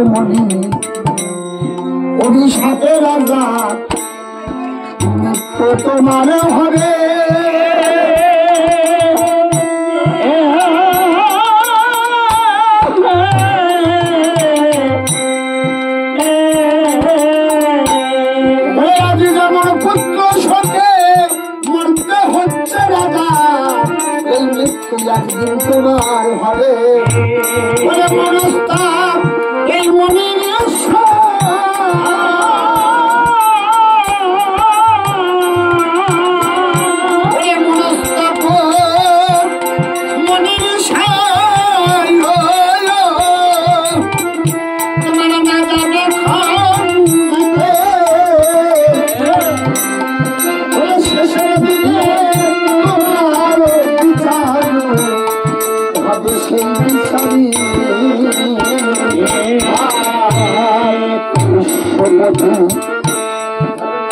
মনি অভিশাপে রাজা মৃত্যু তোমার হবে যেমন পুত্র শোকে মরতে হচ্ছে রাজা এই মৃত্যু একদিন তোমার হবে মনস্তাপ এই মনির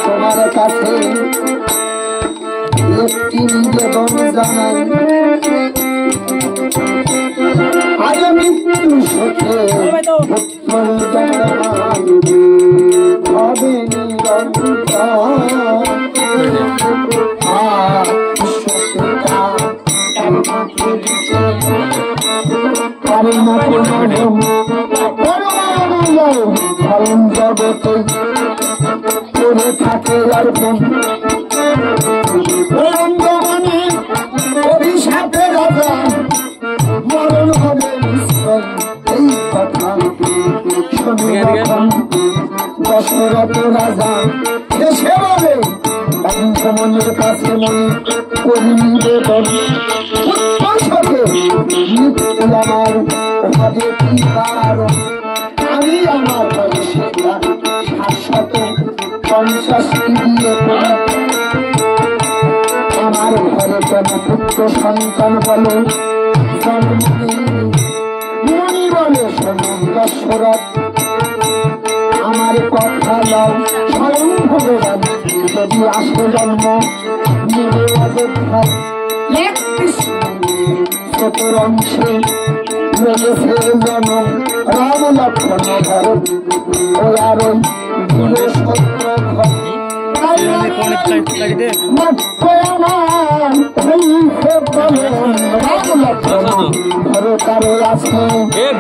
তোমার কাছে একটি নিবেদন জানাই আজ মৃত্যু সুখে হবে জগতে করে থাকে অভিশাপে রাজা মরণ হবে নিশ্চয় এই কথা দশরথ রাজা এসে বলে মনের কাছে মনে করি নিবেদন মৃত্যু আমার হবে কি কারণ আমি আমার বয়সে 750 দিয়ে আমার ঘরে কেন পুত্র সন্তান বলে মনি বলে দশরথ আমার কথা লও স্বয়ং ভগবান যদি আসে জন্ম নিবে অযোধ্যায় ছোটর অংশে রয়েছে জন্ম রাম লক্ষ্মণ ভরত ও আরো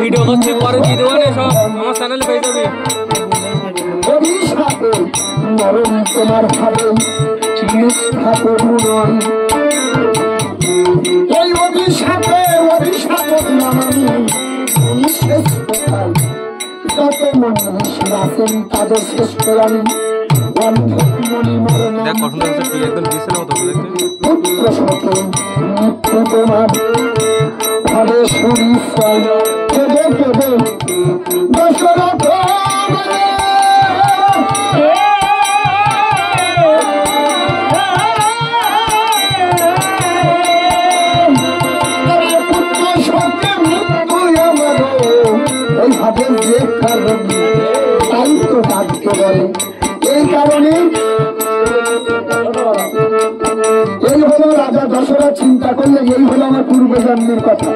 ভিডিও করতে পরে দিয়ে দেবো সব আমার চ্যানেলে পেয়ে যাবে অভিশাপে মরণ তোমার ভাবে এই অভিশাপে যত মানুষ আছেন তাদের শেষ করেন পুত্র শোকে মৃত্যু তোমার ভাবে শুনি কেঁদে কেঁদে দশরথ তাই তো ডাকতে বলে এই কারণে এই হলো রাজা দশরথ চিন্তা করলে এই হলো আমার পূর্বজন্মের কথা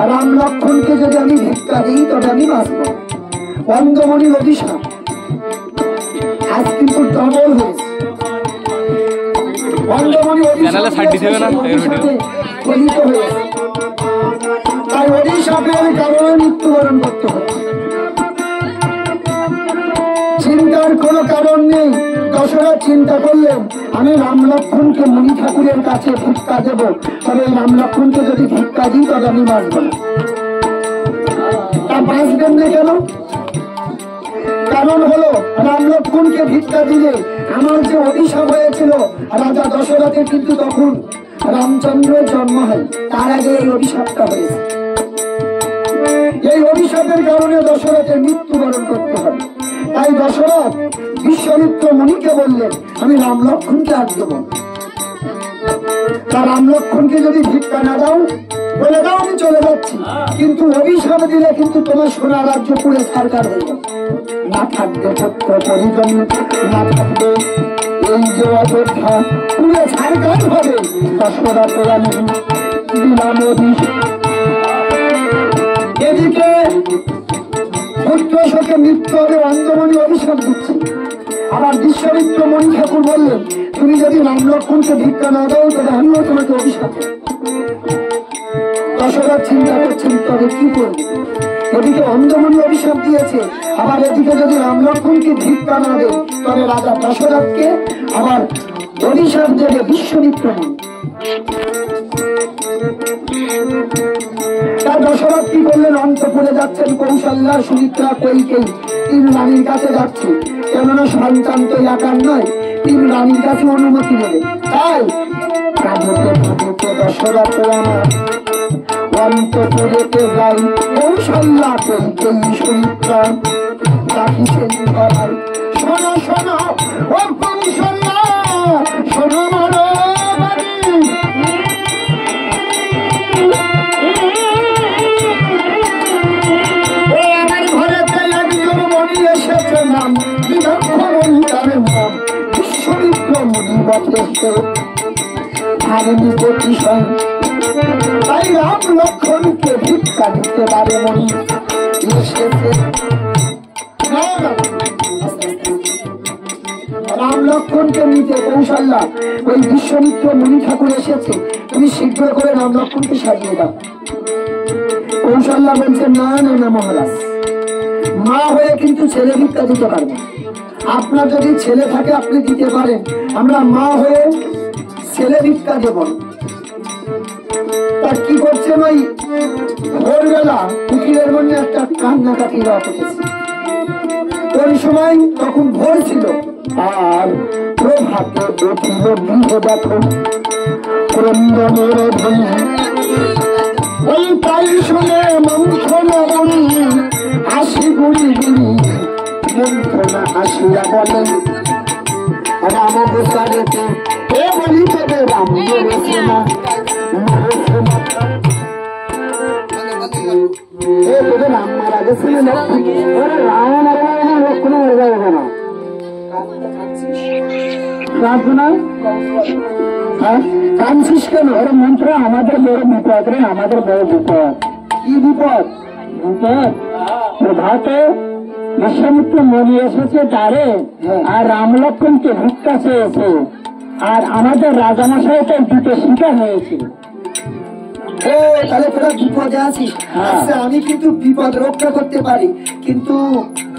আর রাম লক্ষ্মণকে যদি আমি ভিক্ষা দিই তবে আমি বাঁচব অন্ধমণির অভিশাপ আজ কিন্তু ডবল হয়েছে অন্ধমণি তাই অভিশাপের কারণে মৃত্যুবরণ করতে হচ্ছে চিন্তার কোনো কারণ নেই দশরথ চিন্তা করলেন আমি রাম লক্ষ্মণকে মুনি ঠাকুরের কাছে ভিক্ষা দেব তবে রাম লক্ষ্মণকে যদি ভিক্ষা দিই তবে আমি বাঁচব না তা বাঁচবেন না কেন কারণ হলো রাম লক্ষ্মণকে ভিক্ষা দিলে আমার যে অভিশাপ হয়েছিল রাজা দশরথের কিন্তু তখন রামচন্দ্রের জন্ম হয় তার আগে এই অভিশাপটা হয়েছে এই অভিশাপের কারণে দশরথের মৃত্যুবরণ করতে হবে তাই দশরথ বিশ্বমিত্র মুনিকে বললেন আমি রাম লক্ষ্মণকে আজ দেব তা রাম লক্ষ্মণকে যদি ভিক্ষা না দাও বলে দাও আমি চলে যাচ্ছি কিন্তু অভিশাপ দিলে কিন্তু তোমার সোনা রাজ্য পুরে সরকার হয়ে না থাকবে পুত্র পরিজন না থাকবে এই যে অযোধ্যা পুরে সরকার হবে দশরথ আমি দিলাম অভিশাপ এদিকে পুত্র শোকে মৃত্যু হবে, অন্ধমণি অভিশাপ দিচ্ছে। আবার বিশ্বমিত্র মণি ঠাকুর বললেন, তুমি যদি রাম লক্ষ্মণকে ভিক্ষা না দাও তবে আমিও তোমাকে অভিশাপ দেব। দশরথ চিন্তা করছেন তবে কি করবে। এদিকে অন্ধমণি অভিশাপ দিয়েছে, আবার এদিকে যদি রাম লক্ষ্মণকে ভিক্ষা না দেয় তবে রাজা দশরথকে আবার অভিশাপ দেবে বিশ্বমিত্র মণি। তার দশরথ কি করলেন, অন্তঃপুরে যাচ্ছেন, কৌশল্যা সুমিত্রা কৈকেয়ী তিন রানীর কাছে যাচ্ছে। কেননা সন্তান তো একার নয়, তিন রানীর কাছে অনুমতি নেবে। তাই দশরথ আমার অন্তঃপুরেতে যাই, কৌশল্যা কৈকেয়ী সুমিত্রা রাখিছেন গলায়। শোনো শোনো ও কৌশল্যা, শোনো মনো তাই রাম লক্ষ্মণকে ভিক্ষা দিতে পারে মনি এসেছে। রাম লক্ষ্মণকে নিতে কৌশল্যা ওই বিশ্বমিত্র মণি ঠাকুর এসেছে, তুমি শীঘ্র করে রাম লক্ষ্মণকে সাজিয়ে দাও। কৌশল্যা বলছে, না না না মহারাজ, মা হয়ে কিন্তু ছেলে ভিক্ষা দিতে পারবে। আপনার যদি ছেলে থাকে আপনি দিতে পারেন, আমরা মা হয়ে ছেলে ভিক্ষা দেব। তা কি করছেন, ওই ভোরবেলা কুকিরের মধ্যে একটা কান্নাকাটি রাত উঠেছে। ওই সময় তখন ভোর ছিল, আর প্রভাতে উঠিল গৃহ দেখো ক্রন্দনের ধ্বনি। ওই তাই শুনে মন্থনা বলি আসি গুড়ি গুড়ি, মন্থনা আসিয়া বলে রাম গোসারেতে এ বলি তবে রাম মরেছে না, মরেছে না। এ তবে রাম মারা গেছিল না, রাম মারা গেল লক্ষ্মণ মরে যাবে কেন? কাঁদছিস কেন? ওর মন্ত্র আমাদের বড় বিপদ রে, আমাদের বড় বিপদ। কি বিপদ? বিপদ প্রভাতে বিশ্বমিত্র মণি এসেছে তারে, আর রাম লক্ষ্মণকে ভিক্ষা চেয়েছে, আর আমাদের রাজামশাইকে দুটো শিকার হয়েছে। ও তাহলে তোরা বিপদে আছিস। আচ্ছা, আমি কিন্তু বিপদ রক্ষা করতে পারি, কিন্তু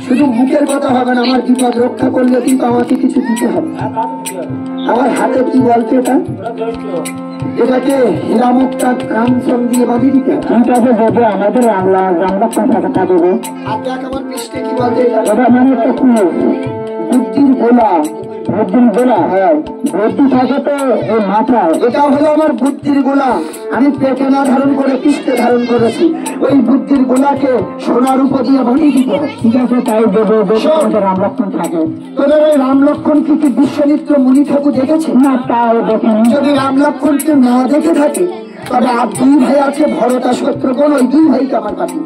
শুধু মুখের কথা হবে না, আমার বিপদ রক্ষা করলে কিন্তু আমাকে কিছু দিতে হবে। আমার হাতে কি বলতে, এটাকে হীরামুক্তা কাঞ্চন দিয়ে বাঁধিয়ে দিতে হবে। ঠিক আছে, দেবে আমাদের রাম লক্ষ্মণ টাকা দেবে। আর দেখ আমার পৃষ্ঠে কি বলতে, এটা মানে একটা বুদ্ধির গোলা। বুদ্ধির গোলা, হ্যাঁ বুদ্ধি থাকে তো এই মাথায়। এটা হলো আমার বুদ্ধির গোলা, আমি পেটে না ধারণ করে পৃষ্ঠে ধারণ করেছি। ওই বুদ্ধির গোলাকে সোনার উপর দিয়ে বানিয়ে দিতে হবে। ঠিক আছে, তাই দেবো। রাম লক্ষ্মণ থাকে। তোদের ওই রাম লক্ষ্মণ কি বিশ্বমিত্র মুনি ঠাকুর দেখেছে? না, তাও দেখেনি। যদি রাম লক্ষ্মণকে না দেখে থাকে তবে আর দুই ভাই আছে, ভরত আর শত্রুঘ্ন। ওই দুই ভাইকে আমার পাঠিয়ে।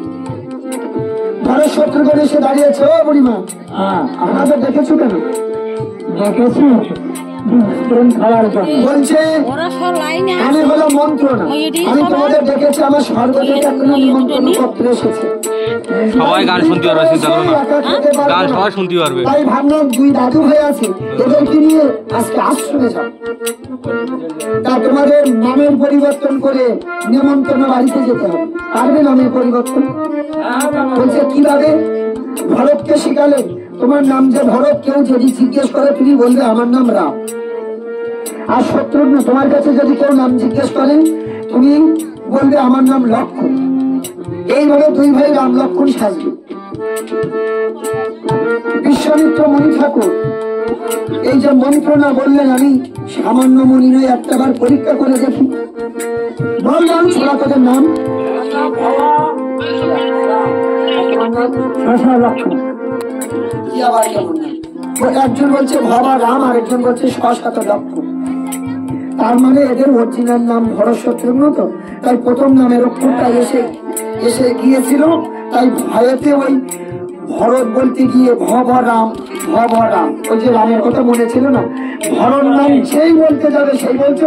ভরত শত্রুঘ্ন এসে দাঁড়িয়েছে, ও বুড়িমা আমাদের দেখেছো কেন? দেখেছি খাওয়ার জন্য। বলছে আমি হলো মন্ত্রণা, আমি তোমাদের দেখেছি, আমার স্বর্গ থেকে একটা নিমন্ত্রণ পত্র এসেছে। সবাই গান শুনতে পারবে, চিন্তা করো না, গান সবাই শুনতে পারবে। তাই ভাবলাম দুই দাদু ভাই আছে, এদেরকে নিয়ে আজকে আশ্রমে যাও। তা তোমাদের নামের পরিবর্তন করে নিমন্ত্রণ বাড়িতে যেতে হবে। পারবে নামের পরিবর্তন? বলছে কিভাবে? ভরতকে শিখালেন, তোমার নাম যে ভরত, কেউ যদি জিজ্ঞেস করে তুমি বলবে আমার নাম রাম। আর শত্রুঘ্ন, তোমার কাছে যদি কেউ নাম জিজ্ঞেস করে তুমি বলবে আমার নাম লক্ষ্মণ। এইভাবে দুই ভাই রাম লক্ষ্মণ সাজবে। বিশ্বমিত্র মুনি ঠাকুর এই যে মন্ত্রণা বললেন, আমি সামান্য মুনি নয়, একটা বার পরীক্ষা করে দেখি। বললাম ছোড়া তোদের নাম? লক্ষ্মণ। কি আবার কেমন? একজন বলছে বাবা রাম, আর একজন বলছে শত লক্ষ্মণ। তার মানে এদের অরিজিনাল নাম ভরত শত্রুঘ্ন। তো তাই প্রথম নামের অক্ষরটা এসে গিয়েছিল, তাই ভয়েতে ওই ভরত বলতে গিয়ে ভব রাম ভবরাম, ওই যে রামের কথা মনে ছিল না, ভরণ নাম সেই বলতে যাবে সেই বলছে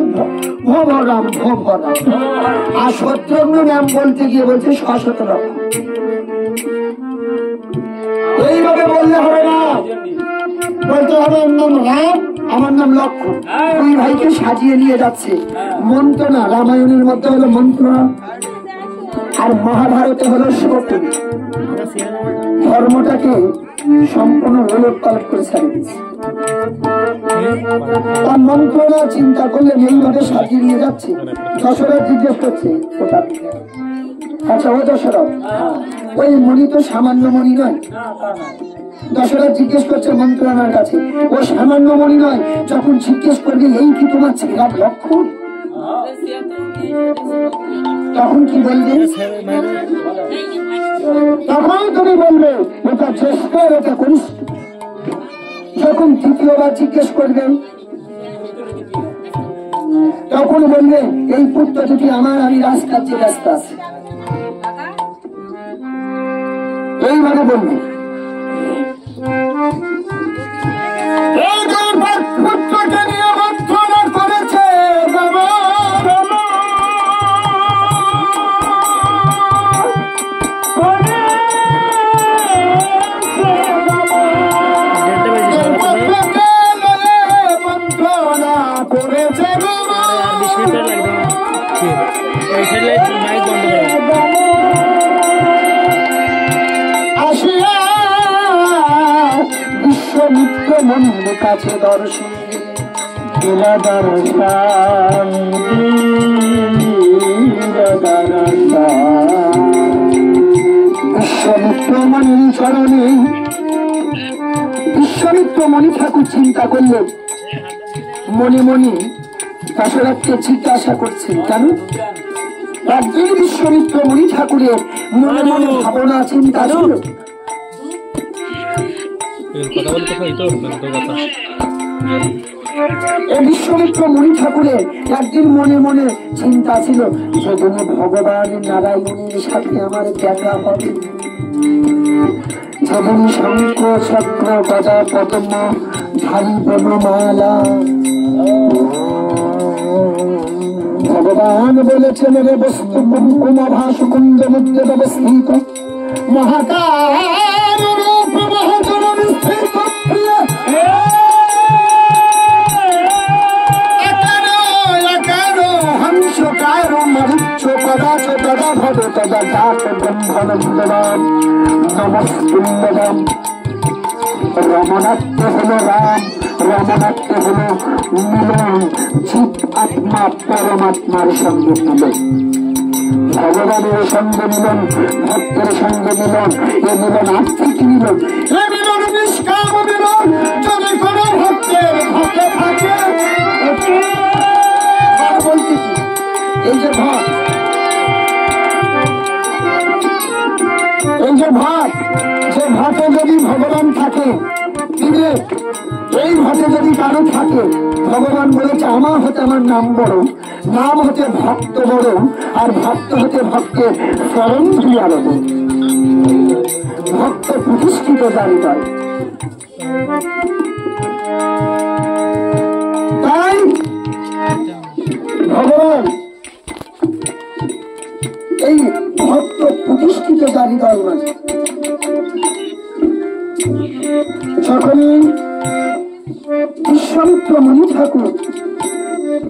ভবরাম ভবরাম, আর শত্রুঘ্ন নাম বলতে গিয়ে বলছে শত লক্ষ। এইভাবে বললে হবে না, বলতে হবে আমার নাম রাম, আমার নাম লক্ষ্মণ। দুই ভাইকে সাজিয়ে নিয়ে যাচ্ছে। মন্ত্রণা রামায়ণের মধ্যে হলো মন্ত্রণা, আর মহাভারতে হলো শকুন। ধর্মটাকে সম্পূর্ণ ওলট পালট করে ছাড়িয়ে দিচ্ছে। তার মন্ত্রণা চিন্তা করলে এইভাবে সাজিয়ে নিয়ে যাচ্ছে। দশরথ জিজ্ঞেস করছে, ওটা আচ্ছা ও দশরথ, ওই মণি তো সামান্য মণি নয়। দশরথ জিজ্ঞেস করছে মন্ত্রণার কাছে, ও সামান্য মণি নয়, যখন জিজ্ঞেস করবে এই কি তোমার ছেলের লক্ষণ, তখন কি বলবে? তখন তুমি বলবে এটা জ্যেষ্ঠ, এটা কনিষ্ঠ। যখন তৃতীয়বার জিজ্ঞেস করবে তখন বলবে এই পুত্র যদি আমার, আমি রাজকার্যে ব্যস্ত আছি, এইভাবে বলবে। পুত্রকে নিয়ে মন্ত্রণা করেছে বিশ্বমিত্র মন্দির কাছে দর্শন দিলা দর্শন বিশ্বমিত্র মণি চরণে। বিশ্বমিত্র মণি ঠাকুর চিন্তা করলেন, মনে মনে দশরথকে জিজ্ঞাসা করছেন কেন? একদিন বিশ্বমিত্র মণি ঠাকুরের মনে মনে ভাবনা চিন্তা ছিল। বিশ্বমিত্র মণি ঠাকুরের একদিন মনে মনে চিন্তা ছিল, যেদিন ভগবান নারায়ণের সাথে আমার দেখা হবে, যেদিন শঙ্খ চক্র গদা পদ্ম ধারী বনমালা। ভগবান বলেছেন রে বস্তু কুমকুম ভাস কুঞ্জ মধ্যে ব্যবস্থিত মহাকার রূপ মহাজনন স্থিত হংসকার মরিচ্ছ কদাচ তদা ভব তদা জাত ব্রহ্মানন্দবান নমস্তুল্যবান। রমনাত্ম হল রাম, রমনাত্ম হল মিলন, জীব আত্মা পরমাত্মার সঙ্গে মিলন, ভগবানের সঙ্গে মিলন, ভক্তের সঙ্গে মিলন। এ মিলন আর্থিক মিলন, এ মিলন নিষ্কাম মিলন। যদি কোনো ভক্তের ভক্তে থাকে, বলতে কি এই যে ভক্ত, এই যে ভক্ত, যে ভক্তে যদি ভগবান থাকে, এই ভক্তে যদি কারো থাকে, ভগবান বলেছে আমার হতে আমার নাম বড়, নাম হতে ভক্ত বড়, আর ভক্ত হতে ভক্তের চরণ ধুলিয়া বড়। ভক্ত প্রতিষ্ঠিত দাঁড়িয়ে হয়। তাই ভগবান এই ভক্ত প্রতিষ্ঠিত দাঁড়িয়ে দল মাঝে যখনই বিশ্বমিত্র মণি ঠাকুর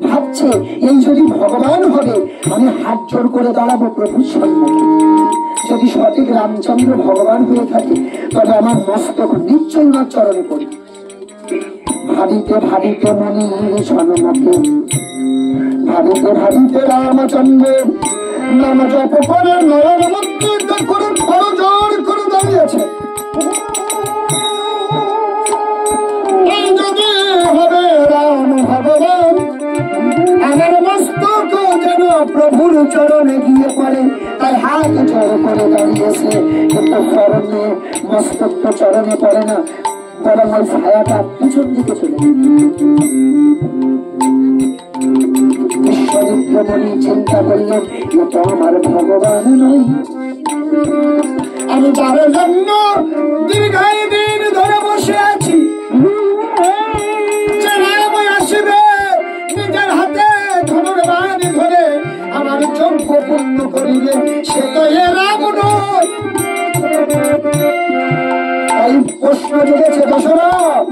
ভাবছে এই যদি ভগবান হবে, আমি হাত জোর করে দাঁড়াবো প্রভুর সম্মুখে। যদি সঠিক রামচন্দ্র ভগবান হয়ে থাকে, তবে আমার মস্তক নিশ্চয় না চরণে পড়ি। ভাবিতে ভাবিতে মনির জনমকে, ভাবিতে ভাবিতে রামচন্দ্র নাম জপ করে নয়ন মধ্যে করে খরজোর করে দাঁড়িয়েছে। যদি হবে রাম ভগবান, আমার মস্তক যেন প্রভুর চরণে গিয়ে পড়ে, তাই হাত জোর করে দাঁড়িয়েছে। কিন্তু চরণে মস্তক তো চরণে পড়ে না, বরং ওই ছায়াটা পিছন দিকে চলে। বিশ্বমিত্র মণি চিন্তা করলেন, এ তো আমার ভগবান নয়, আমি যার জন্য দীর্ঘায় দিন ধরে বসে আছি, করিবে সে তো এ রাম নয়। তাই প্রশ্ন জেগেছে দশরথ,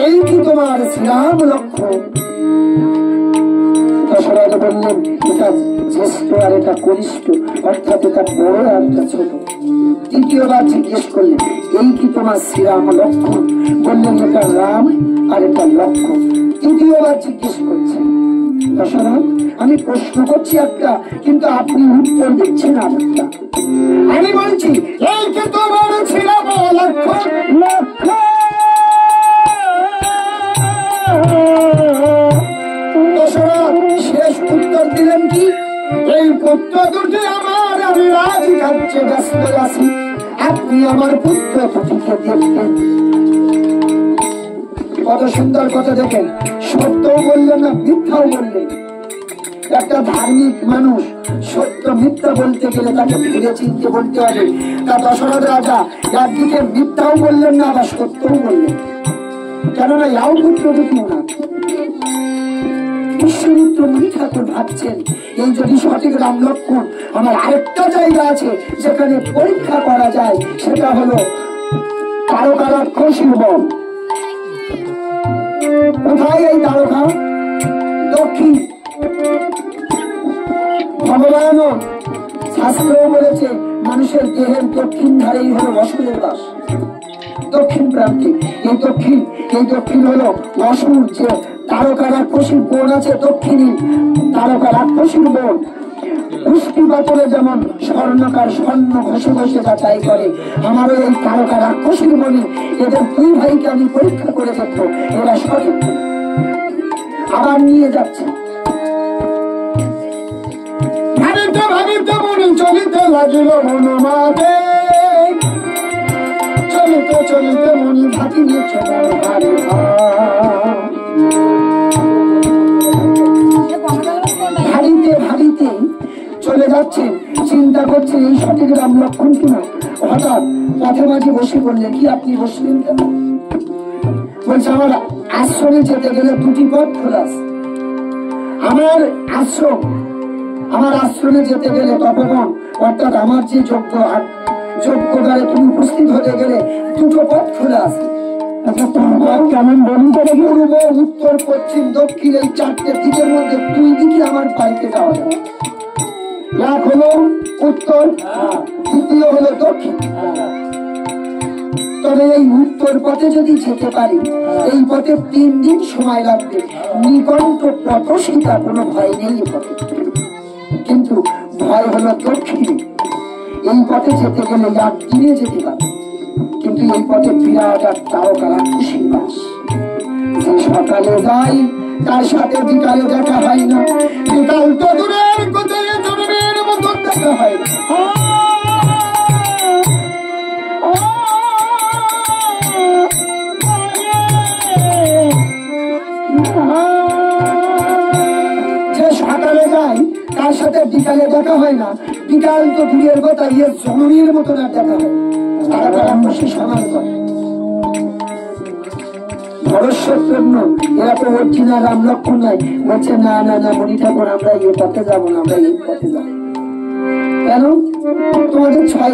এই কি তোমার শ্রীরাম লক্ষ্মণ? দশরথ বললেন এটা জ্যেষ্ঠ আর এটা কনিষ্ঠ, অর্থাৎ এটা বড় আর এটা ছোট। তৃতীয়বার জিজ্ঞেস করলেন এই কি তোমার শ্রীরাম লক্ষ্মণ? বললেন এটা রাম আর এটা লক্ষ্মণ। তৃতীয়বার জিজ্ঞেস করছেন দশরথ আমি প্রশ্ন করছি একটা, কিন্তু আপনি উত্তর দিচ্ছেন আর একটা। আমি বলছি এই কি তোমার শ্রীরাম লক্ষ্মণ? দশরথ শেষ উত্তর দিলেন কি এই পুত্র দুটি আমার, আমি রাজকার্যে ব্যস্ত আছি, আপনি আমার পুত্র দুটিকে দেখবেন। কত সুন্দর কথা দেখেন, সত্যও বললেন না মিথ্যাও বললেন। একটা ধার্মিক মানুষ সত্য মিথ্যা বলতে গেলে তাকে ভেবে চিনতে বলতে হবে। তা দশরথ রাজা একদিকে মিথ্যাও বললেন না আবার সত্যও বললেন, কেননা ইয়াও পুত্র দুটি ওনার। বিশ্বমিত্র মুনি ঠাকুর ভাবছেন এই যদি সঠিক রাম লক্ষ্মণ, আমার আরেকটা জায়গা আছে যেখানে পরীক্ষা করা যায়, সেটা হলো তারকা রাক্ষসীর বন। কোথায় এই তারকা? দক্ষিণ। ভগবান শাস্ত্র বলেছে মানুষের দেহের দক্ষিণ ধারেই হলো অসুরের বাস, দক্ষিণ প্রান্তে। এই দক্ষিণ হলো অসুর, যে তারকা রাক্ষসীর বোন আছে দক্ষিণী তারকা রাক্ষসীর বোন। পুষ্টি পাতলে যেমন স্বর্ণকার স্বর্ণ ঘষে ঘষে যাচাই করে, আমারও এই তারকা রাক্ষসীর বনে এদের দুই ভাইকে আমি পরীক্ষা করে দেখবো এরা সঠিক। আবার নিয়ে যাচ্ছে, ভাবিতে ভাবিতে মনে চলিতে লাগিল মনোমাতে, চলিতে চলিতে মনে ভাবিলে চলার ভারে ভাবিতে ভাবিতে চলে যাচ্ছেন, চিন্তা করছেন এই সঠিক রাম লক্ষ্মণ কিনা। হঠাৎ পথে মাঝে বসে বললেন কি আপনি বসলেন কেন? বলছে আমার আশ্রমে যেতে গেলে দুটি পথ খোলা আছে। আমার আশ্রমে যেতে গেলে তপবন অর্থাৎ আমার যে যোগ্যতারে তুমি উপস্থিত হতে গেলে দুটো পথ খোলা আছে। কেমন বলুন তো? পূর্ব উত্তর পশ্চিম দক্ষিণ এই চারটে দিকের মধ্যে দুই দিকে আমার বাড়িতে যাওয়া যায়। এক হলো উত্তর, দ্বিতীয় হলো দক্ষিণ। তবে এই উত্তর পথে যদি যেতে পারি এই পথে 3 দিন সময় লাগবে, নিকন্ত পথশিকা, কোনো ভয় নেই এই পথে। কিন্তু ভয় হলো দক্ষিণে, এই পথে যেতে গেলে 1 দিনে যেতে পারে, কিন্তু এই পথে বিরাট আর তারকা রাক্ষসীর বাস। যে সকালে যাই তার সাথে বিকালে দেখা হয় না, বিকাল তো দূরের কোথায় জন্মের মতন দেখা হয় না। যে সকালে যাই তার সাথে বিকালে দেখা হয় না, বিকাল তো দূরের কথা এর জন্মের মতন আর দেখা হয়। তারা রাক্ষসী সমান করে ভরস্বত্বজ্ঞ, এরা তো অরিজিনাল রাম লক্ষ্মণ নাই। বলছে না না না মনি ঠাকুর আমরা এই পথে যাবো না, আমরা এই পথে যাবো। কেন? তোমাদের 6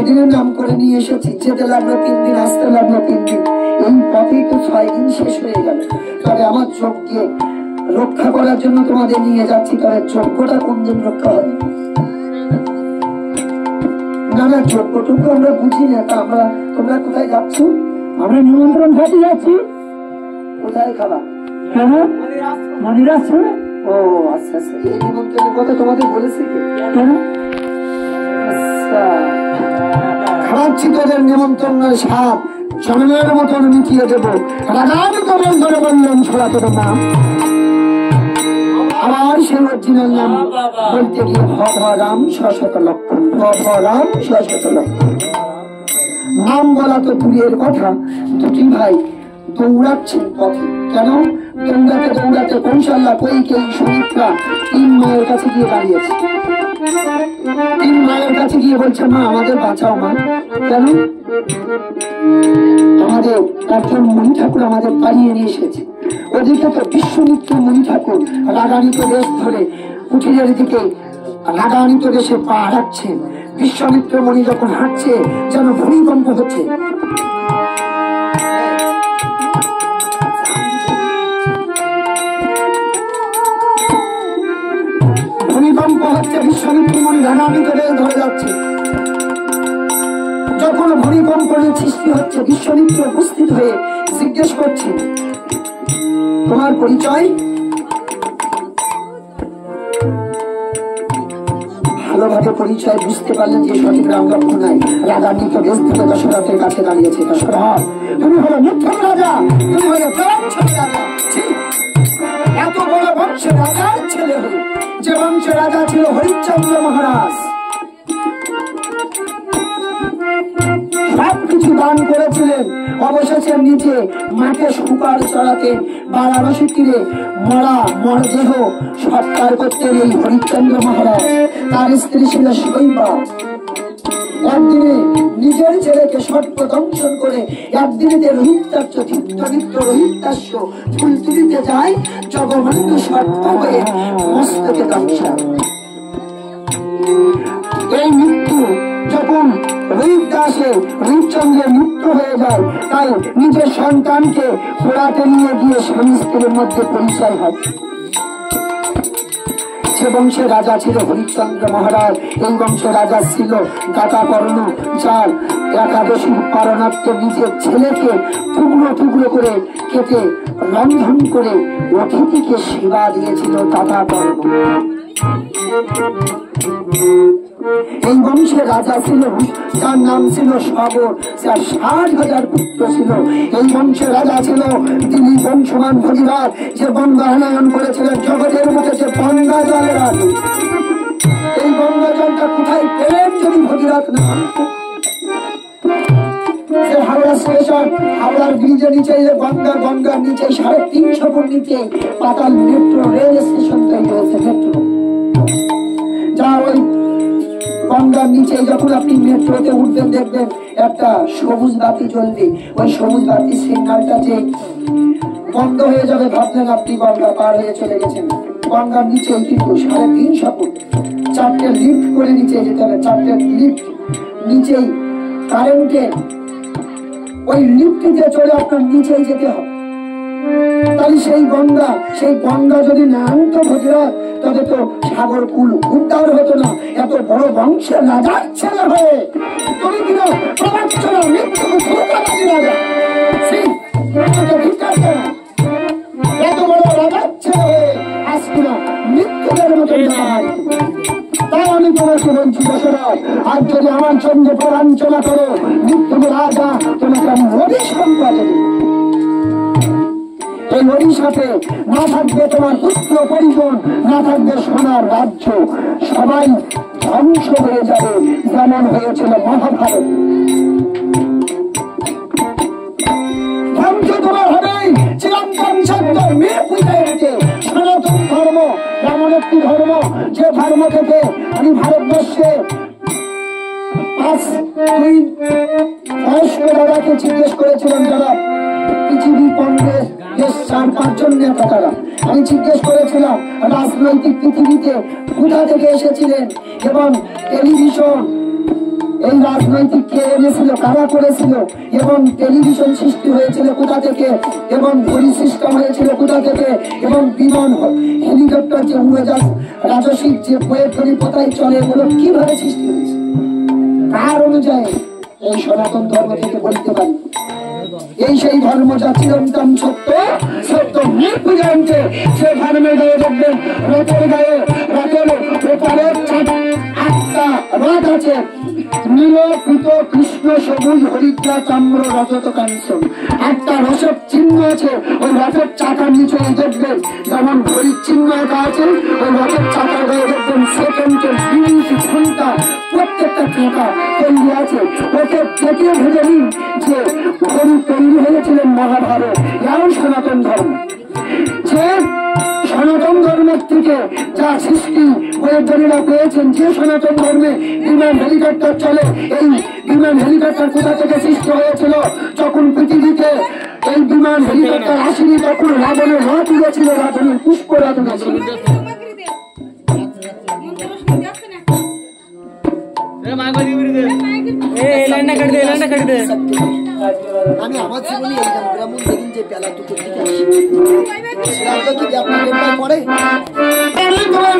দিনের নাম করে নিয়ে এসেছি, যেতে লাগলো 3 দিন, আসতে লাগলো 3 দিন, এই পথেই তো 6 দিন শেষ হয়ে গেল। তবে আমার চোখকে রক্ষা করার জন্য তোমাদের নিয়ে যাচ্ছি, তবে যোগ্যটা কোন দিন রক্ষা হবে? না না যোগ্যটুকু আমরা বুঝি না। তা তোমরা কোথায় যাচ্ছ? আমরা নিমন্ত্রণ খাতে যাচ্ছি। কোথায় খাবা? কেন? মনির আশ্রমে। ও আচ্ছা আচ্ছা, এই নিমন্ত্রণের কথা তোমাদের বলেছে কি? কেন? আচ্ছা, খাওয়াচ্ছি তোদের নিমন্ত্রণের স্বাদ জন্মের মতন মিটিয়ে দেবো। রাগার কবল ধরে বললেন ছোড়া তোর নাম, আবার সে অরিজিনাল নাম বলতে গিয়ে ভরাম শত লক্ষণ, ভরাম শত লক্ষণ। নাম বলা তো দূরের কথা, দুটি ভাই দৌড়াচ্ছেন পথে। কেন? দৌড়াতে দৌড়াতে কৌশল্যা কৈকেয়ী সুমিত্রা 3 মায়ের কাছে গিয়ে দাঁড়িয়েছে। 3 মায়ের কাছে গিয়ে বলছে মা আমাদের বাঁচাও মা। কেন? আমাদের একজন মনি ঠাকুর আমাদের পালিয়ে নিয়ে এসেছে। ওদিকে তো বিশ্বমিত্র মনি ঠাকুর রাগানিত বেশ ধরে কুঠিরের দিকে রাগান্বিত দেশে পা হাঁটছে। বিশ্বামিত্র মুনি যখন হাঁটছে যেন ভূমিকম্প হচ্ছে। ভূমিকম্প হচ্ছে, বিশ্বামিত্র মুনি রাগান্বিত দেশ ধরে যাচ্ছে। যখন ভূমিকম্পের সৃষ্টি হচ্ছে, বিশ্বমিত্র উপস্থিত হয়ে জিজ্ঞেস করছে, তোমার পরিচয়? ভালোভাবে পরিচয় বুঝতে পারলেন যে সঠিক রামলক্ষ নাই। রাগান্বিত দেশ থেকে দশরথের কাছে দাঁড়িয়েছে। দশরথ, তুমি হলো মুখ্যম রাজা, তুমি হলো রাজা। এত বড় বংশের রাজার ছেলে হয়ে, যে বংশের রাজা ছিল হরিশ্চন্দ্র মহারাজ, সবকিছু দান করেছিলেন। অবশেষে নিচে মাঠে শুকার চড়াতে বারাণসী তীরে মরা মরদেহ সৎকার করতেন এই হরিশ্চন্দ্র মহারাজ। তার স্ত্রী ছিল শৈবা। একদিনে নিজের ছেলেকে সর্প দংশন করে একদিনে রোহিতাস্য ফুল তুলিতে যায়, জগবন্ধু সর্প হয়ে মস্তকে দংশন। এই মৃত্যু যখন হরিশ্চন্দ্রের মৃত্যু হয়ে যায়, তাই নিজের সন্তানকে পোড়াতে নিয়ে গিয়ে স্বামী স্ত্রীর মধ্যে পরিচয় হয়। সে বংশের রাজা ছিল হরিশ্চন্দ্র মহারাজ। এই বংশের রাজা ছিল দাতাকর্ণ, যার একাদশী পারণার্থে নিজের ছেলেকে টুকরো টুকরো করে কেটে রন্ধন করে অতিথিকে সেবা দিয়েছিল দাতাকর্ণ। এই বংশের রাজা ছিল, যার নাম ছিল সবর, যার 60,000 পুত্র ছিল। এই বংশের রাজা ছিল দিলীপ বংশমান ভগীরথ, যে গঙ্গা আনয়ন করেছিলেন জগতের মধ্যে, যে গঙ্গা জলের আগে। এই গঙ্গা জলটা কোথায় পেলেন যদি ভগীরথ না? হাওড়া স্টেশন, হাওড়ার ব্রিজের নিচে গঙ্গার নিচে 350 ফুট নিচে পাতাল মেট্রো রেল স্টেশন তৈরি হয়েছে। মেট্রো যা ওই গঙ্গার নিচে যখন আপনি মেট্রোতে উঠবেন, দেখবেন একটা সবুজ বাতি জ্বলবে। ওই সবুজ বাতি সিগন্যালটা যে বন্ধ হয়ে যাবে, ভাবলেন আপনি গঙ্গা পার হয়ে চলে গেছেন। গঙ্গার নিচে কিন্তু 350 ফুট 4টে লিফট করে নিচে যেতে হবে। 4টে লিফট নিচেই কারেন্টে, ওই লিফটটিতে চলে আপনার নিচেই যেতে হবে। তাহলে সেই গঙ্গা যদি না আনতো ভগীরথ, তবে তো সাগর কুল উদ্ধার হতো না। এত বড় বংশের রাজার ছেলে হয়ে তুমি কিনা এত বড় রাজার ছেলে হয়ে আজ কিনা মৃত্যুদের মতো। তাই আমি তোমাকে বলছি দশরথ, আর যদি আমার জন্য পরাঞ্চনা করো, মৃত্যুকে রাজা তোমাকে আমি অভিসম্পদ দেব। এই ওড়িশাতে না থাকবে তোমার পুত্র পরিজন, না থাকবে সোনার রাজ্য, সবাই ধ্বংস হয়ে যাবে, যেমন হয়েছিল মহাভারত। ধ্বংস তোমার হবেই। চিরন্তন সত্য মেয়ে পূজায় সনাতন ধর্ম এমন একটি ধর্ম, যে ধর্ম থেকে আমি ভারতবর্ষে 5 দাদাকে জিজ্ঞেস করেছিলাম, যারা পৃথিবী কংগ্রেস 4-5 জন নেতা, তারা আমি জিজ্ঞেস করেছিলাম রাজনৈতিক পৃথিবীতে কোথা থেকে এসেছিলেন এবং টেলিভিশন এই রাজনৈতিক কে এনেছিল, কারা করেছিল, এবং টেলিভিশন সৃষ্টি হয়েছিল কোথা থেকে, এবং ঘড়ি সিস্টেম হয়েছিল কোথা থেকে, এবং বিমান হেলিকপ্টার যে উড়োজাহাজ রাজস্বিক যে বইয়ের কোথায় চলে, এগুলো কিভাবে সৃষ্টি হয়েছে, কার অনুযায়ী? এই সনাতন ধর্ম থেকে বলতে পারি। এই সেই ধর্ম যা চিরন্তন সত্য, সত্য নির্বিঘ্নে। সে ধর্মের গায়ে দেখবেন রথের গায়ে, রথের ওপারে 8টা রথ আছে, নীল পুত কৃষ্ণ সবুজ হরিদ্রা তাম্র রজত কাঞ্চন। 8টা রথের চিহ্ন আছে। ওই রথের চাকার নিচে দেখবেন যেমন ঘড়ির চিহ্ন একটা আছে, ওই রথের চাকার গায়ে দেখবেন সেকেন্ডে, মিনিট, ঘন্টা, প্রত্যেকটা চাকা তৈরি আছে। ওকে দেখে ভেবে নিন যে ঘড়ি তৈরি হয়েছিলেন মহাভারত। এও সনাতন ধর্ম। যে সনাতন ধর্মের থেকে যা সৃষ্টি বৈজ্ঞানিকরা পেয়েছেন, যে সনাতন ধর্মে বিমান হেলিকপ্টার চলে, এই বিমান হেলিকপ্টার কোথা থেকে সৃষ্টি হয়েছিল? যখন পৃথিবীতে এই বিমান হেলিকপ্টার আসেনি, তখন রাবণের রথ উড়েছিল, রাবণের পুষ্প রথ উড়েছিল। আমি আমার জীবনে এই ব্রাহ্মণ দেখুন যে বেলা দুটোর দিকে আসি কি আপনাদের পরে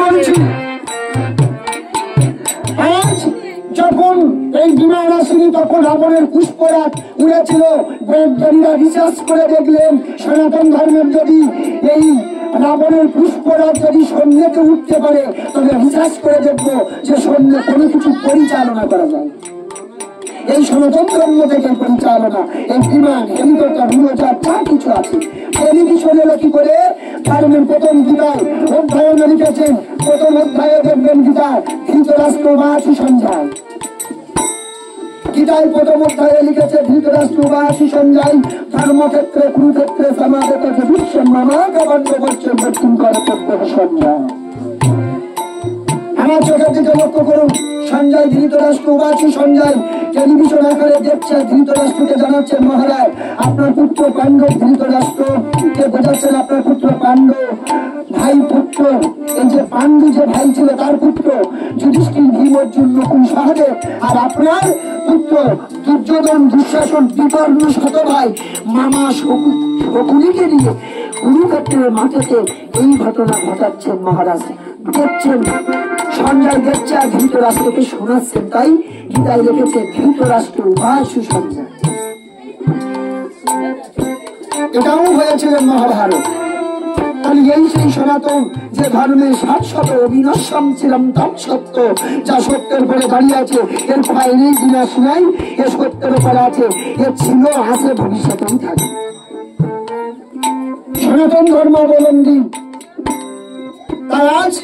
বলছি আজ যখন এই বিমান আসেনি তখন রাবণের পুষ্পরাগ উড়েছিল। বৈজ্ঞানিকরা রিসার্চ করে দেখলেন সনাতন ধর্মের যদি এই রাবণের পুষ্পরাগ যদি সৈন্যকে উঠতে পারে তবে রিসার্চ করে দেখবো যে সৈন্য কোনো কিছু পরিচালনা করা যায়। এই সনাতন ধর্ম থেকে পরিচালনা এই বিমান হেলিকপ্টার উড়োজাহাজ যা কিছু আছে টেলিভিশন এলো কি করে ধর্মের প্রথম গীতায় অধ্যায়নে লিখেছেন। প্রথম অধ্যায়ে দেখবেন গীতায় ধৃতরাষ্ট্র বা সুসঞ্জয় গীতায় প্রথম অধ্যায়ে লিখেছে ধৃতরাষ্ট্র বা সুসঞ্জয় ধর্মক্ষেত্রে কুরুক্ষেত্রে সমাজে বিশ্ব মামা গবন্ধ করছে দক্ষিণ করে সঞ্জয়। আমার চোখের দিকে লক্ষ্য করুন সঞ্জয় ধৃতরাষ্ট্র উবাচী সঞ্জয় টেলিভিশন আকারে দেখছে ধৃতরাষ্ট্রকে জানাচ্ছেন মহারাজ আপনার পুত্র পাণ্ডব ধৃতরাষ্ট্রকে বোঝাচ্ছেন আপনার পুত্র পাণ্ডব ভাই পুত্র এই যে পাণ্ডু যে ভাই ছিল তার পুত্র যুধিষ্ঠির ভীম অর্জুন নকুল সহদেব আর আপনার পুত্র দুর্যোধন দুঃশাসন বিকর্ণ শত ভাই মামা শকুনিকে নিয়ে কুরুক্ষেত্রের মাঠেতে এই ঘটনা ঘটাচ্ছেন মহারাজ দেখছেন। সঞ্জয় দেখছে আর ধৃতরাষ্ট্রকে শোনাচ্ছেন তাই গীতায় লিখেছে ধৃতরাষ্ট্র বা সুসঞ্জয়। এটাও হয়েছিলেন মহাভারত। তাহলে এই সেই সনাতন যে ধর্মে ৭০০ অবিনশ্বম ছিলাম তৎসত্য যা সত্যের উপরে দাঁড়িয়ে আছে এর বাইরে বিনা শুনাই এ সত্যের উপরে আছে এ ছিল আছে ভবিষ্যতেই থাকে। সনাতন ধর্মাবলম্বী তাই আজ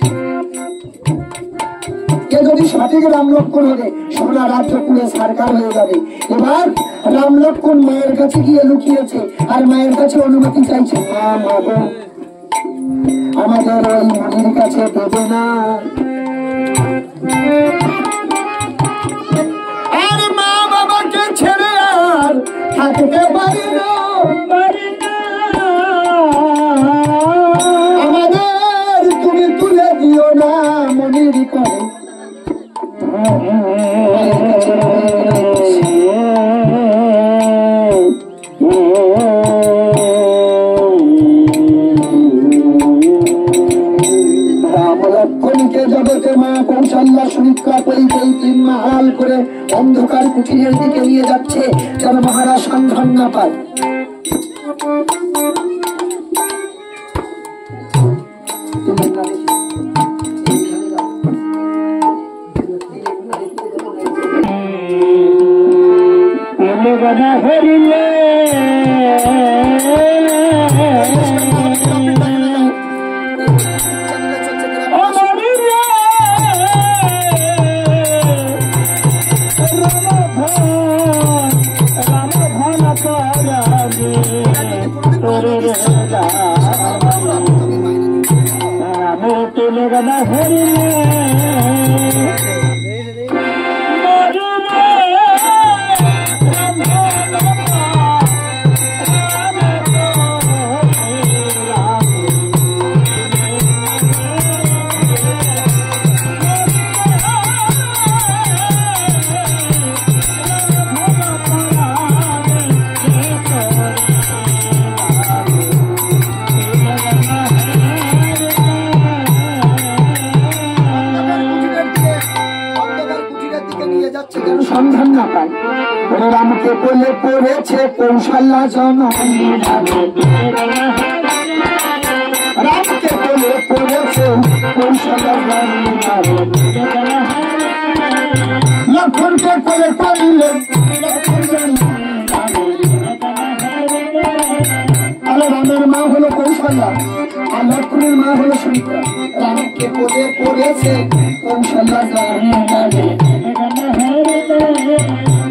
এ যদি সঠিক রাম লক্ষ্মণ হলে সোনা রাজ্য পুরে সরকার হয়ে যাবে। এবার রাম লক্ষ্মণ মায়ের কাছে গিয়ে লুকিয়েছে আর মায়ের কাছে অনুমতি চাইছে মা মাগো আমাদের ওই মনির কাছে দেবে না। আর মা বাবাকে ছেড়ে আর থাকতে পারি না আমাদের তুমি তুলে দিও না মনির করে জগতে মা কৌশল্যা সুমিত্রা পরিচয় ৩ মাহাল করে অন্ধকার কুঠিরের দিকে নিয়ে যাচ্ছে যেন মহারাজ সন্ধান না পায়। হরিলে সন্ধান না পায়। রামকে বলে পড়েছে কৌশল্যা জননী রামকে বলে পড়েছে কৌশল্যা লক্ষণকে বলে পড়িলেন রামের মা হলো কৌশল্যা আর লক্ষণের মা হলো সুমিত্রা। রামকে বলে পড়েছে কৌশল্যা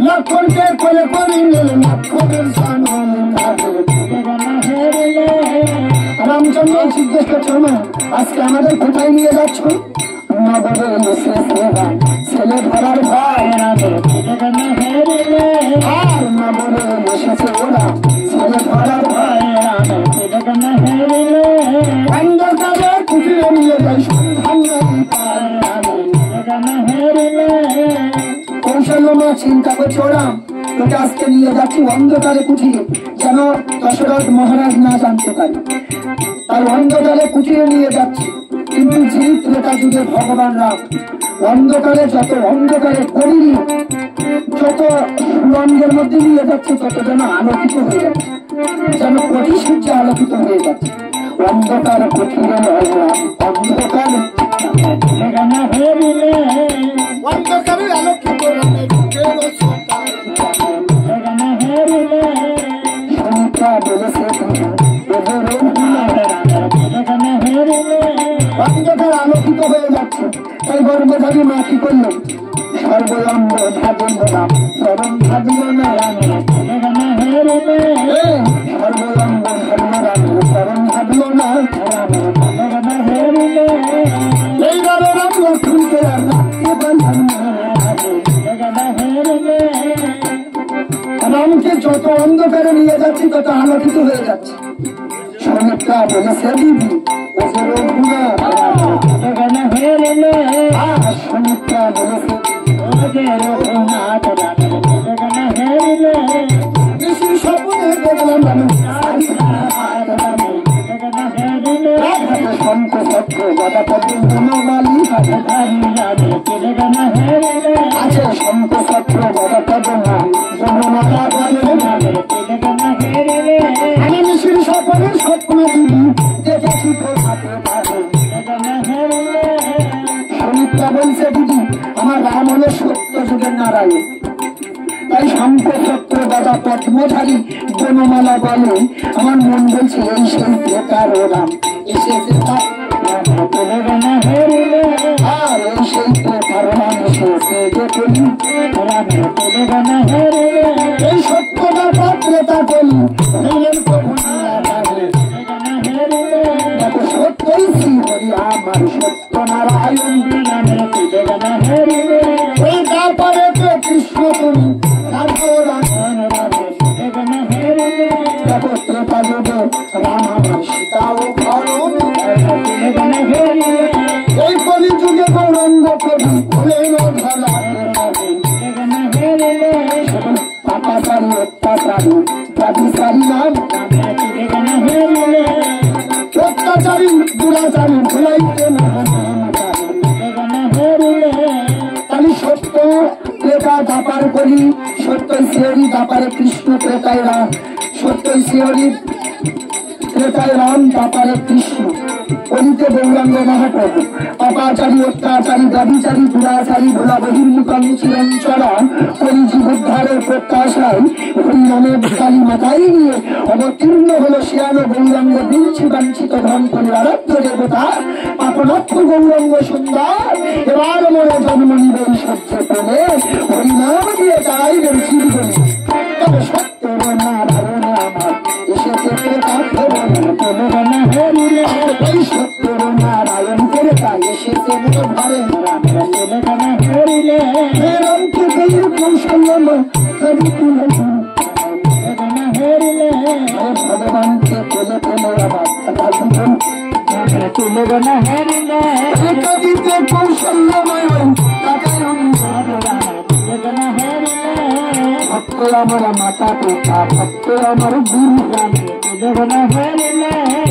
লক্ষণকে কোলে করিলেন লক্ষণের রামচন্দ্র জিজ্ঞেস করছো না আজকে আমাদের কোথায় নিয়ে যাচ্ছ? ছেলে ধরার ভয় আর নবরে এসেছে ওরা ছেলে ধরার ভয় অন্ধকারে কুটিরে নিয়ে যায় সন্ধান কৌশল্য মা চিন্তা করছে ওরা তোকে আজকে নিয়ে যাচ্ছি অন্ধকারে কুঠিয়ে, যেন দশরথ মহারাজ না জানতে পারে। তার অন্ধকারে কুঠিয়ে নিয়ে যাচ্ছি, কিন্তু যিনি ত্রেতা যুগে ভগবান রাম অন্ধকারে যত অন্ধকারে করিনি, যত রঙের মধ্যে নিয়ে যাচ্ছে তত যেন আলোকিত হয়ে যাচ্ছে, যেন কোটি সূর্য আলোকিত হয়ে যাচ্ছে। অন্ধকার কুঠিরে অন্ধকার অন্ধকারে আলোকিত অন্ধকার আলোকিত হয়ে যাচ্ছে। তাই গর্ভধারী মা কি করলেন? সর্বলম্ব ভাবিল না চরণ ভাবিল না, সর্বলম্ব ভাবিল না চরণ ভাবিল না। এইবারে রাম লক্ষ্মণকে রামকে যত অন্ধকারে নিয়ে যাচ্ছি তত আলোকিত হয়ে যাচ্ছে। সৌমিত্রা বলেছে দিদি সৌমিত্রা বলেছে স্বপ্নে দেখলাম শঙ্খ চক্র গদা পদ্মালী আছে, শঙ্খ চক্র গদা পদ্মা আমি মিশির স্বপ্নের স্বপ্ন দিদি দেখেছি। সৌমিত্রা বলছে দিদি আমার রাম হলো সত্য যুগের নারায়ণ, তাই শঙ্খ চক্র গদা পদ্মধারী বনমালা বলে আমার মন বলছে এই সেই বেকার রাম এসেছে, আর এই সেই বেকার রাম এসেছে দেখলি এই সত্যটা পাত্রতা করি সত্যই শ্রী হরি আমার সত্য নারায়ণ। এই তারপরে তো কৃষ্ণ তুমি তারপর রাম আমার সীতা ও করণ, এই কলি যুগে গৌরঙ্গ কবি ভুলেন ধরা পাপাচারী অত্যাচারী ব্যভিচারী নাম অত্যাচারী দুরাচারী ভুলাইতে আমি সত্য ত্রেতা দাপার করি, সত্যই শিহরি দাপারে কৃষ্ণ ত্রেতায় রাম, সত্যই শিহরি ত্রেতায় রাম দাপারে কৃষ্ণ। কলিতে গৌরাঙ্গ মহাপ্রভু পাপাচারী অত্যাচারী ব্যভিচারী দুরাচারী ভোলা বহির্মুখম চিরঞ্চরা কলিযুগ উদ্ধারের প্রত্যাশায় হরিনামে কালী মাতাই নিয়ে অবতীর্ণ হলো শিয়ানো গৌরাঙ্গ বিঞ্ছি বাঞ্ছিত ধন করে আরাধ্য দেবতা পাপনাথ গৌরাঙ্গ সুন্দর। এবার মনে জন্ম নিবে সহ্য করে হরিনাম দিয়ে গাইবেন চিরদিন, তবে সত্য নারায়ণ আমার এসেছে এই সত্য নারায়ণ করে তাই এসেছে ঘরে রামকে পেয়ে কৌশল্য ভগবানকে কোলে কোলে আবার দিতে কৌশল্যময় ভক্ত আমার মাতা পিতা ভক্ত আমার গুরু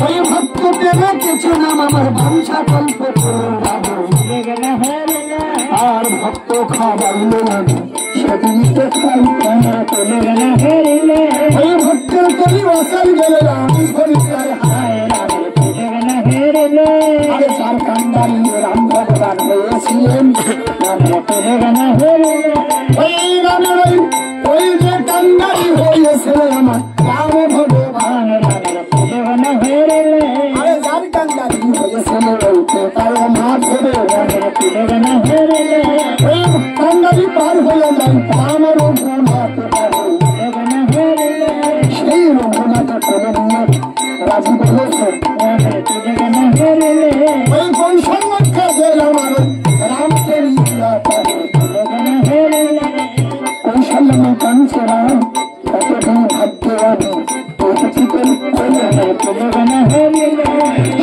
ওই ভক্ত পেলে কিছু নাম আমার ভাষা কল্প আর ভক্ত খাবাইলে সেদিন তো খাই ওই ভক্তের কবি অসাল গেলে আমি আরে চার কান্দারি রাম ভগবান হয়েছিলেন ওই রামের ওই যে কান্দারি হয়েছিল আমার রাম ভগবান আরে চার কান্দারি হয়েছিল তার মাঠ হবে ওই কান্দারি পার হয়ে যায় আমার রঘুনাথ সেই রঘুনাথ করে নিয়ে রাজি বলেছেন ওই কৌশল্যকে গেলাম রামকে কৌশল্য কাঁদছে রাম কতদিন ভাবতে আমি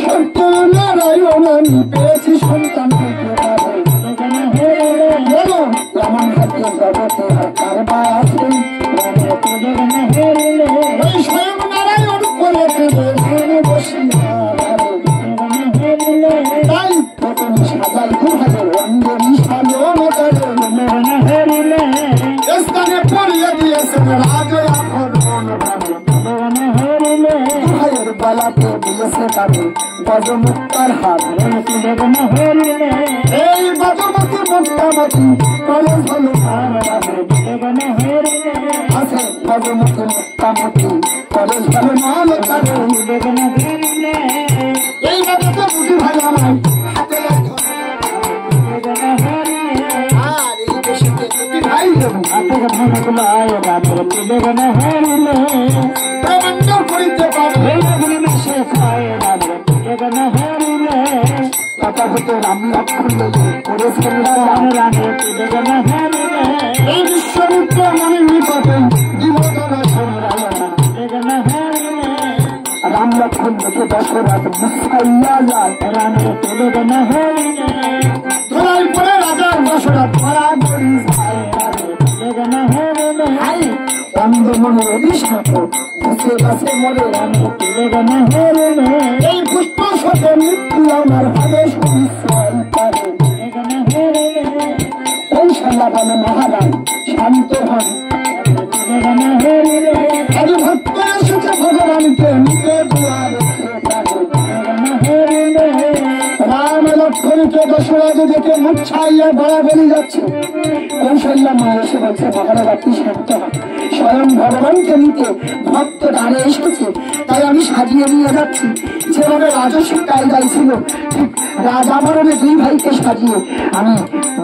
সত্য নারায়ণ আমি পেয়েছি সন্তান বলো রামান ভাগ্যের জগতে আর কারবার আছে দিয়েছেন রাজা ভাইয়ের বালাতে দিয়েছে তাকে গজমুক্তার হাত এই গজমুক্তি মুক্তামতি কলেজ হলো আছে গজমুক্তি মুক্তামতি কলেজ হলো নাম এই বাজাতে বুঝি ভাই আমার হাতে আর এই দেশে ভাই প্রবন্ধ করিতে পারে কথা হতে রাম লক্ষ্মণ করেছেন এই বিশ্বরূপ মনে নিকটে রাম লক্ষ্মণ দেখে দশরথ ধরাই পরে রাজার দশরথ ধরা অন্ধ মনে অভিশাপ বসে বসে মরে এই পুষ্প সাথে মৃত্যু আমার হবে কৌশল্যাবানে মহারাজ শান্ত হন আজ ভক্ত এসেছে ভগবানকে নিতে রাম লক্ষ্মণকে দশরথ দেখে মুখ ছাইয়া বরাবরই যাচ্ছে কৌশল্যা মা এসে বলছে মহারাজ আপনি শান্ত হন স্বয়ং ভগবানকে নিতে ভক্ত দাঁড়ে এসেছে তাই আমি সাজিয়ে নিয়ে যাচ্ছি যেভাবে রাজস্ব কায়দায় ছিল ঠিক রাজা মরণে দুই ভাইকে সাজিয়ে আমি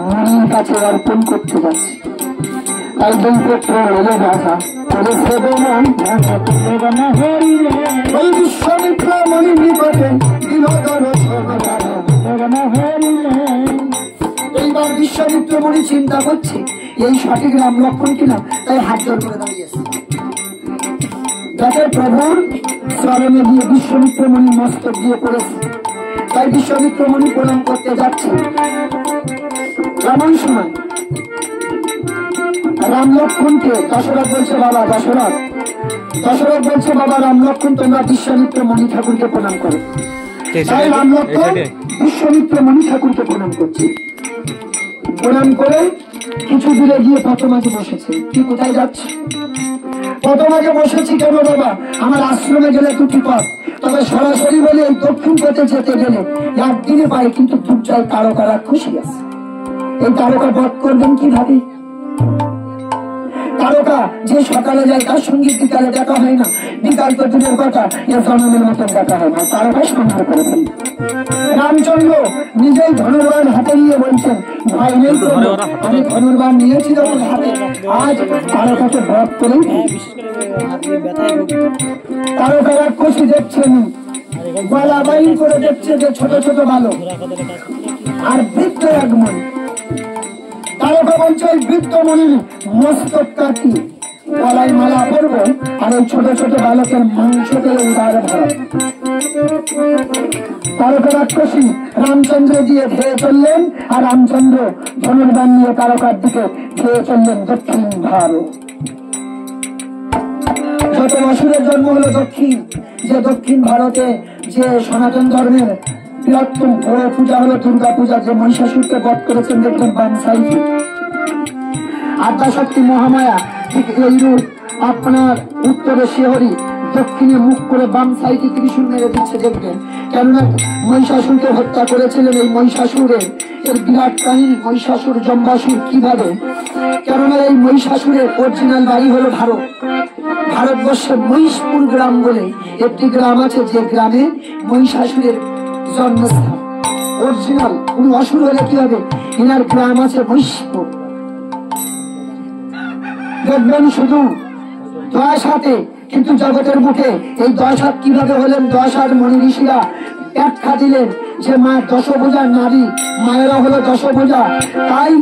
মনির কাছে অর্পণ করতে যাচ্ছি তাই দুই পুত্র এলো রাজা করেছে বমন ওই বিশ্বমিত্র মনির নিকটে এইবার বিশ্বমিত্র মনি চিন্তা করছে এই সঠিক রাম লক্ষ্মণ কিনা তাই হাত জোর করে দাঁড়িয়েছে যাতে প্রভুর চরণে গিয়ে বিশ্বমিত্র মনি মস্তক দিয়ে পড়েছে তাই বিশ্বমিত্র মনি প্রণাম করতে যাচ্ছে এমন সময় রাম লক্ষ্মণকে দশরথ বলছে বাবা দশরথ বলছে বাবা রাম লক্ষ্মণ তোমরা বিশ্বমিত্র মনি ঠাকুরকে প্রণাম করো তাই রাম লক্ষ্মণ বিশ্বমিত্র মনি ঠাকুরকে প্রণাম করছে প্রণাম করে কিছু দূরে গিয়ে পথমাঝে বসেছে কি কোথায় যাচ্ছে পথমাঝে বসেছি কেন বাবা আমার আশ্রমে গেলে দুটি পথ তবে সরাসরি বলে এই দক্ষিণ পথে যেতে গেলে একদিনে পাই কিন্তু দুর্জয় তারকা রাক্ষসী আছে এই তারকা বধ করবেন কিভাবে তারকা যে সকালে যায় তার সঙ্গে বিকালে দেখা হয় না বিকাল তো দূরের কথা এর জন্মের মতন দেখা হয় না তারকাই সংহার করে ফেলবে রামচন্দ্র নিজেই ধনুর্বাণ হাতে নিয়ে বলছেন ভাই নেই তো আমি ধনুর্বাণ নিয়েছি যখন হাতে আজ তারকাকে বধ করে তারকা রাক্ষসী দেখছেন গলা বাইর করে দেখছে যে ছোট ছোট বালক আর বৃদ্ধ আগমন তারকা বলছে ওই বৃদ্ধ মনির মস্তক কাটি গলায় মালা পরবো আর ওই ছোট ছোট বালকের মাংস তেলে উদার ভরা তারকা রাক্ষসী রামচন্দ্র দিয়ে ধেয়ে চললেন আর রামচন্দ্র ধনুর্বাণ নিয়ে তারকার দিকে ধেয়ে চললেন দক্ষিণ ভারত যত অসুরের জন্ম হলো দক্ষিণ ভারতে যে সনাতন ধর্মের বৃহত্তম বড় পূজা হলো দুর্গা পূজা যে মহিষাসুরকে বধ করেছেন দেখবেন বাম সাইডে আদ্যাশক্তি মহামায়া ঠিক এইরূপ আপনার উত্তরে শিহরি দক্ষিণে মুখ করে বাম সাইডে ত্রিশূল মেরে দিচ্ছে দেখবেন কেননা মহিষাসুরকে হত্যা করেছিলেন এই মহিষাসুরের এর বিরাট কাহিনী মহিষাসুর জম্বাসুর কিভাবে কেননা এই মহিষাসুরের অরিজিনাল বাড়ি হলো ভারতবর্ষের মহিষপুর গ্রাম বলে একটি গ্রাম আছে যে গ্রামে মহিষাসুরের জন্মস্থান অরিজিনাল কোন অসুর হলে কি হবে এনার গ্রাম আছে মহিষপুর দেখবেন শুধু 10 হাতে কিন্তু জগতের মুখে এই 10 হাত কিভাবে হলেন 10 হাত মনি ঋষিরা ব্যাখ্যা দিলেন যে মা দশভুজার নারী মায়েরা হলো দশভুজা তাই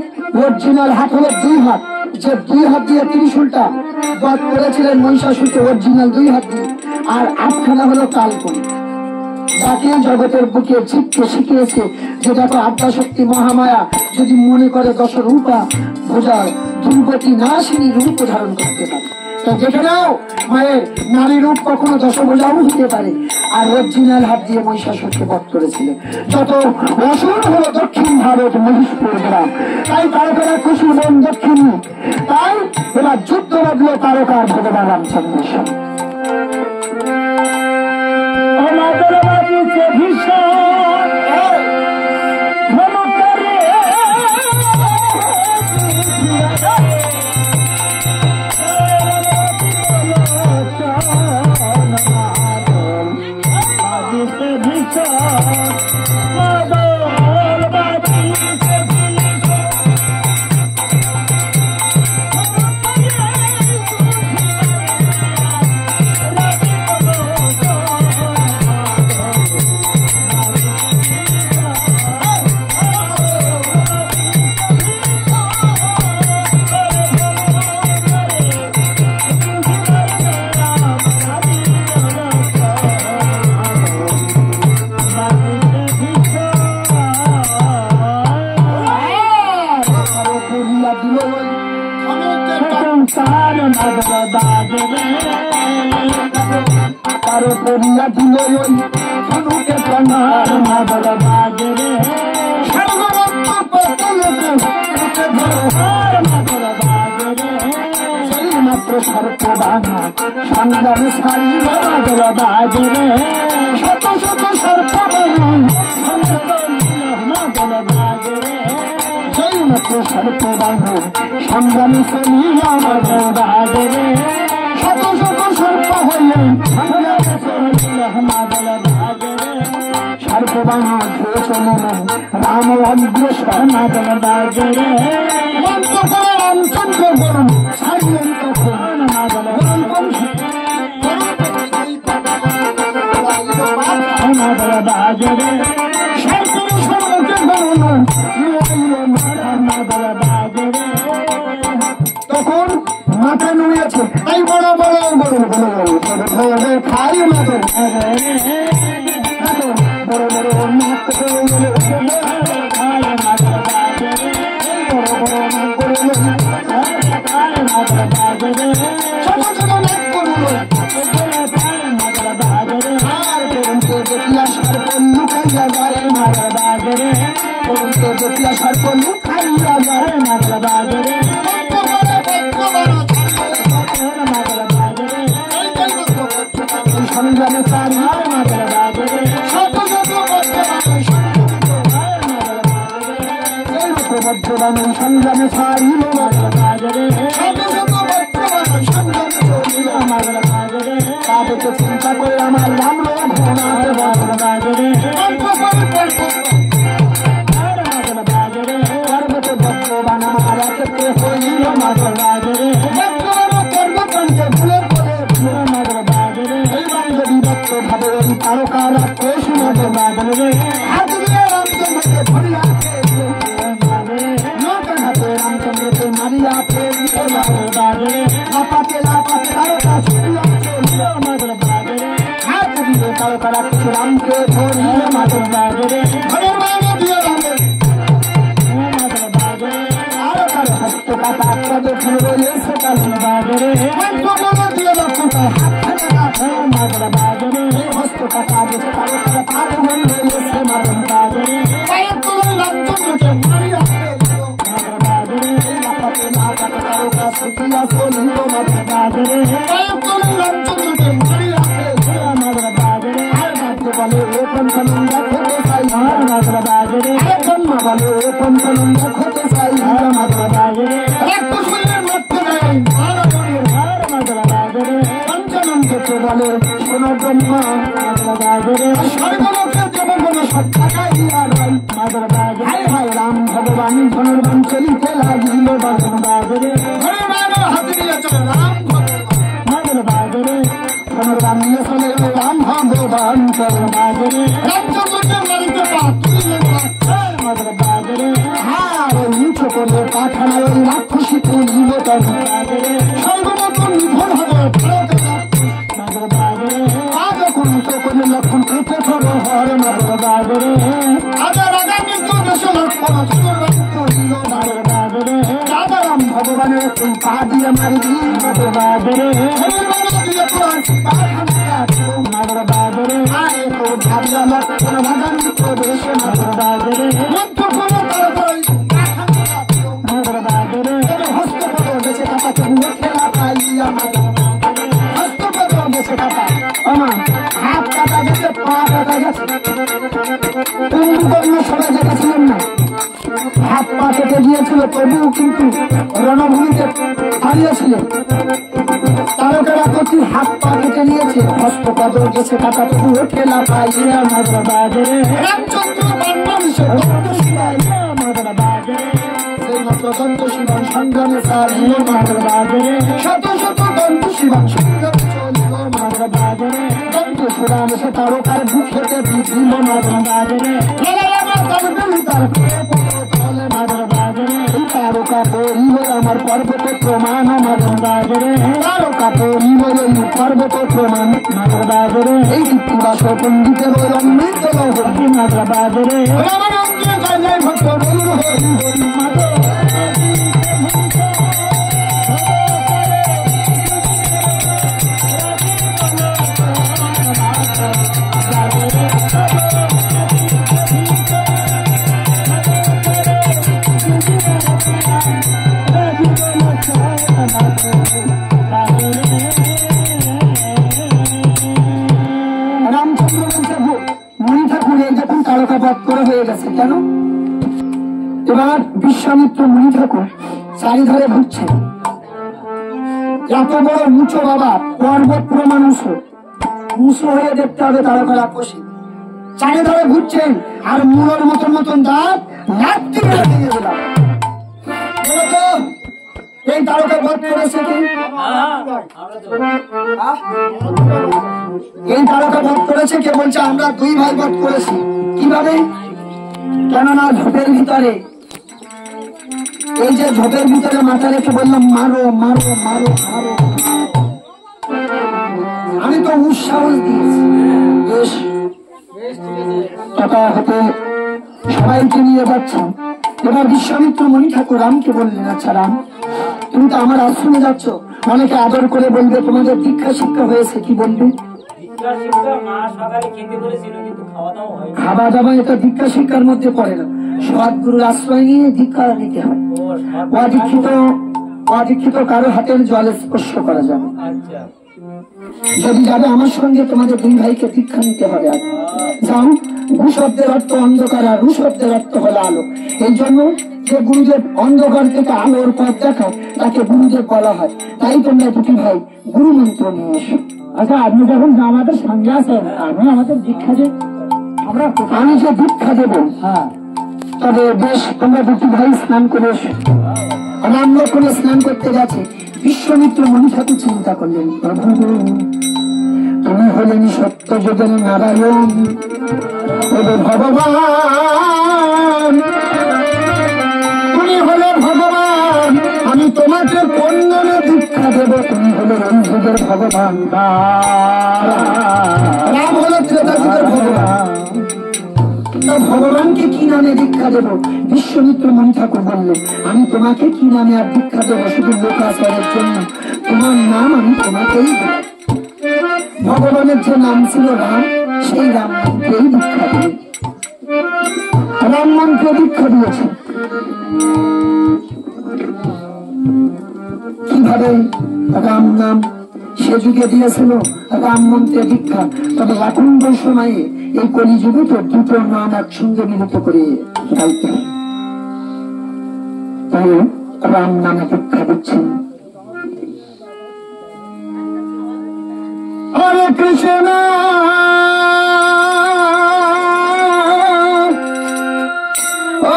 অরিজিনাল হাত হলো 2 হাত যে 2 হাত দিয়ে ত্রিশূলটা বধ করেছিলেন মহিষাসুরকে অরিজিনাল 2 হাত দিয়ে আর 8খানা হলো কালপনি জাতীয় জগতের বুকে চিত্তে শিখিয়েছে যে দেখো আদ্যাশক্তি মহামায়া যদি মনে করে দশরূপা ভুজার দুর্গতি নাশিনী রূপ ধারণ করতে পারে তো দেখে নাও মায়ের নারী রূপ কখনো দশভুজাও হতে পারে আর অরিজিনাল হাত দিয়ে মহিষাসুরকে বধ করেছিলেন। যত অসুর হলো দক্ষিণ ভারত মহিষপুর গ্রাম, তাই তারকারা খুশি মন দক্ষিণী। তাই এবার যুদ্ধ বাঁধলো তারকার ভগবান রামচন্দ্রের সঙ্গে। আমাদের বাড়িতে ভীষণ ধনুকারে পরিয়া দিল ওই ধনুকে প্রাণার মাদল বাজে রে মাত্র সর্প বাঙা সংগ্রামে ছাড়ি মাদল বাজে রে শত শত সর্প মাদল বাজে রে সেই মাত্র সর্প বাঙা সংগ্রামে ছাড়ি মাদল বাজে রে শত শত সর্প হইলেন সর্প বাঙা ধরে চলেন রাম অগ্রসর মাদল বাজে রে রামচন্দ্র বরণ ছাড়লেন তখন মাদল মাদল বাজে রে সর্পের সর্বকে বরণ মাদল বাজে রে তখন মাথা নুয়েছে তাই বড় বড় বড় বড় খাই মাদল বড় বড় সংগ্রামে চারি সংগ্রামে ছাড়িল তাদেরকে চিন্তা করে আমার রাম পর্বতে ভগবান আমার ক্ষেত্রে হইল মাদল বাজরে পর্বতকে ভুলে পড়ে বিভক্ত ভাবে ওই তারকারা কৃষ্ণ মাদল বাজরে হাত দিয়ে রামচন্দ্রকে ধরিয়া রামচন্দ্রকে মারিয়া লাপাতে লাপাতে তারকা ছুটিয়া চলিল মাদল বাজরে হাত দিয়ে তারকারা রামকে ধরিল মাদল বাজরে ঘরে মারা দিয়ে রামে মাদল বাজরে তারকার হস্ত কাটা প্রদক্ষিণ রয়েছে মাদল বাজরে দিয়ে লক্ষ্মণ হাত মাদল বাজরে হস্ত কাটা দেশে তারকার পার হয়ে রয়েছে মাদল বাজরে পায়ের তলায় রামচন্দ্রকে মারিয়া রাম ভগবান ধনুর্বাণ চলিতে লাগিল মাদল বাজরে মাদল বাজরে ধনুর্বাণ নিয়ে চলে রাম ভগবান চরণ বাজরে মাদল বাজরে হার উঁচু করে পাঠানায় রাক্ষসী তুলিল তরণ বাজরে সর্বমতন নিধন হবে মাদল বাজরে আজ উঁচু করে লক্ষণ কৃপে ধরো হর মাদল বাজরে রাম ভগবানের পা দিয়ে মারি মাদল বাজরে মাদল বাজরে লক্ষণ ভাগান প্রবেশ মাধুর বাজারে মন্ত্র করে তাড়াতাড়ি হস্তপদ গেছে কাটা তবু খেলা পাইয়া হস্তপদ গেছে কাটা আমার হাত কাটা গেছে পা কাটা গেছে কুম্ভকর্ণ সবাই দেখেছিলেন না হাত পা কেটে গিয়েছিল তবুও কিন্তু রণভূমিতে হারিয়েছিলেন তারকারা প্রতি হাত পা কেটে নিয়েছে হস্তপদ গেছে কাটা তবুও খেলা পাইয়া মাধুর বাজারে রামচন্দ্র বর্ণবিষে দন্ত শিবান সংগ্রামে চালিল মাধুর বাজারে শত শত দন্ত শিবান সংগ্রামে চলিল মাধুর বাজারে দন্ত পুরাণ সে তারকার বুকেতে বিধিল মাধুর বাজারে মাধুর বাজারে তারকা পরিল আমার পর্বত প্রমাণ মাধুর বাজারে তারকা পরিল এই পর্বত প্রমাণ মাধুর বাজারে এই কৃত্তিবাস পণ্ডিতের ওই অমৃত হরি মাধুর বাজারে রামানন্দে জয় জয় ভক্ত হরি হরি হরি মাধুর হয়ে গেছে কেন এবার বিশ্বামিত্র মুনি ঠাকুর চারিধারে ঘুরছে এত বড় মুছো বাবা পর্বত প্রমাণ মুছো হয়ে দেখতে হবে তারকারা কষে চারিধারে ঘুরছেন আর মূলর মতন মতন দাঁত লাঠি মেরে দিয়ে দিলাম এই তারকা বধ করেছে কি এই তারকা বধ করেছে কে বলছে আমরা দুই ভাই বধ করেছি কিভাবে কেননা ঝোপের ভিতরে এই যে ঝোপের ভিতরে মাথা রেখে বললাম মারো মারো মারো মারো আমি তো উৎসাহস দিয়েছি বেশ টাকা হতে সবাইকে নিয়ে যাচ্ছেন এবার বিশ্বামিত্র মুনি ঠাকুর রামকে বললেন আচ্ছা রাম তুমি তো আমার আশ্রমে যাচ্ছ অনেকে আদর করে বলবে তোমাদের দীক্ষা শিক্ষা হয়েছে কি বলবে খাওয়া দাওয়া এটা দীক্ষা শিক্ষার মধ্যে পড়ে না সদ্গুরুর আশ্রয় নিয়ে দীক্ষা নিতে হয় অদীক্ষিত কারো হাতের জলে স্পর্শ করা যাবে যদি যাবে আমার সঙ্গে তোমাদের দুই ভাইকে দীক্ষা নিতে হবে যাও ঘু শব্দের অর্থ অন্ধকার আর রু শব্দের অর্থ হলো আলো এই জন্য যে গুরুদেব অন্ধকার থেকে আলোর পথ দেখায় তাকে গুরুদেব বলা হয় তাই তোমরা দুটি ভাই গুরু মন্ত্র নিয়ে এসো আচ্ছা আপনি যখন আমাদের সঙ্গে আছেন আমি আমাদের দীক্ষা দেব আমি যে দীক্ষা দেব হ্যাঁ তবে বেশ তোমরা দুটি ভাই স্নান করে এসো রাম লক্ষণ স্নান করতে গেছে বিশ্বামিত্র মুনি ঠাকুর চিন্তা করলেন প্রভু তুমি হলেন সত্য যুগের নারায়ণ ভগবান তুমি হলে ভগবান আমি তোমাকে কোন নামে দীক্ষা দেব তুমি হলে এই যুগের ভগবান রাম হলো ত্রেতা যুগের ভগবান ভগবানকে কি নামে দীক্ষা দেব বিশ্বামিত্র মুনি ঠাকুর বললেন আমি তোমাকে কি নামে আর দীক্ষা দেবো শুধু লোকাচারের জন্য তোমার নাম আমি তোমাকেই দেব ভগবানের যে নাম ছিল রাম সেই রাম মন্ত্রেই দীক্ষা দেব রাম মন্ত্র দীক্ষা দিয়েছে কিভাবে রাম নাম সে যুগে দিয়েছিল রাম মন্ত্রে দীক্ষা তবে এখনকার সময়ে এই কলিযুগে তো দুটো নাম একসঙ্গে মিলিত করে গাইতে তাই রাম নামে দীক্ষা দিচ্ছেন হরে কৃষ্ণ ও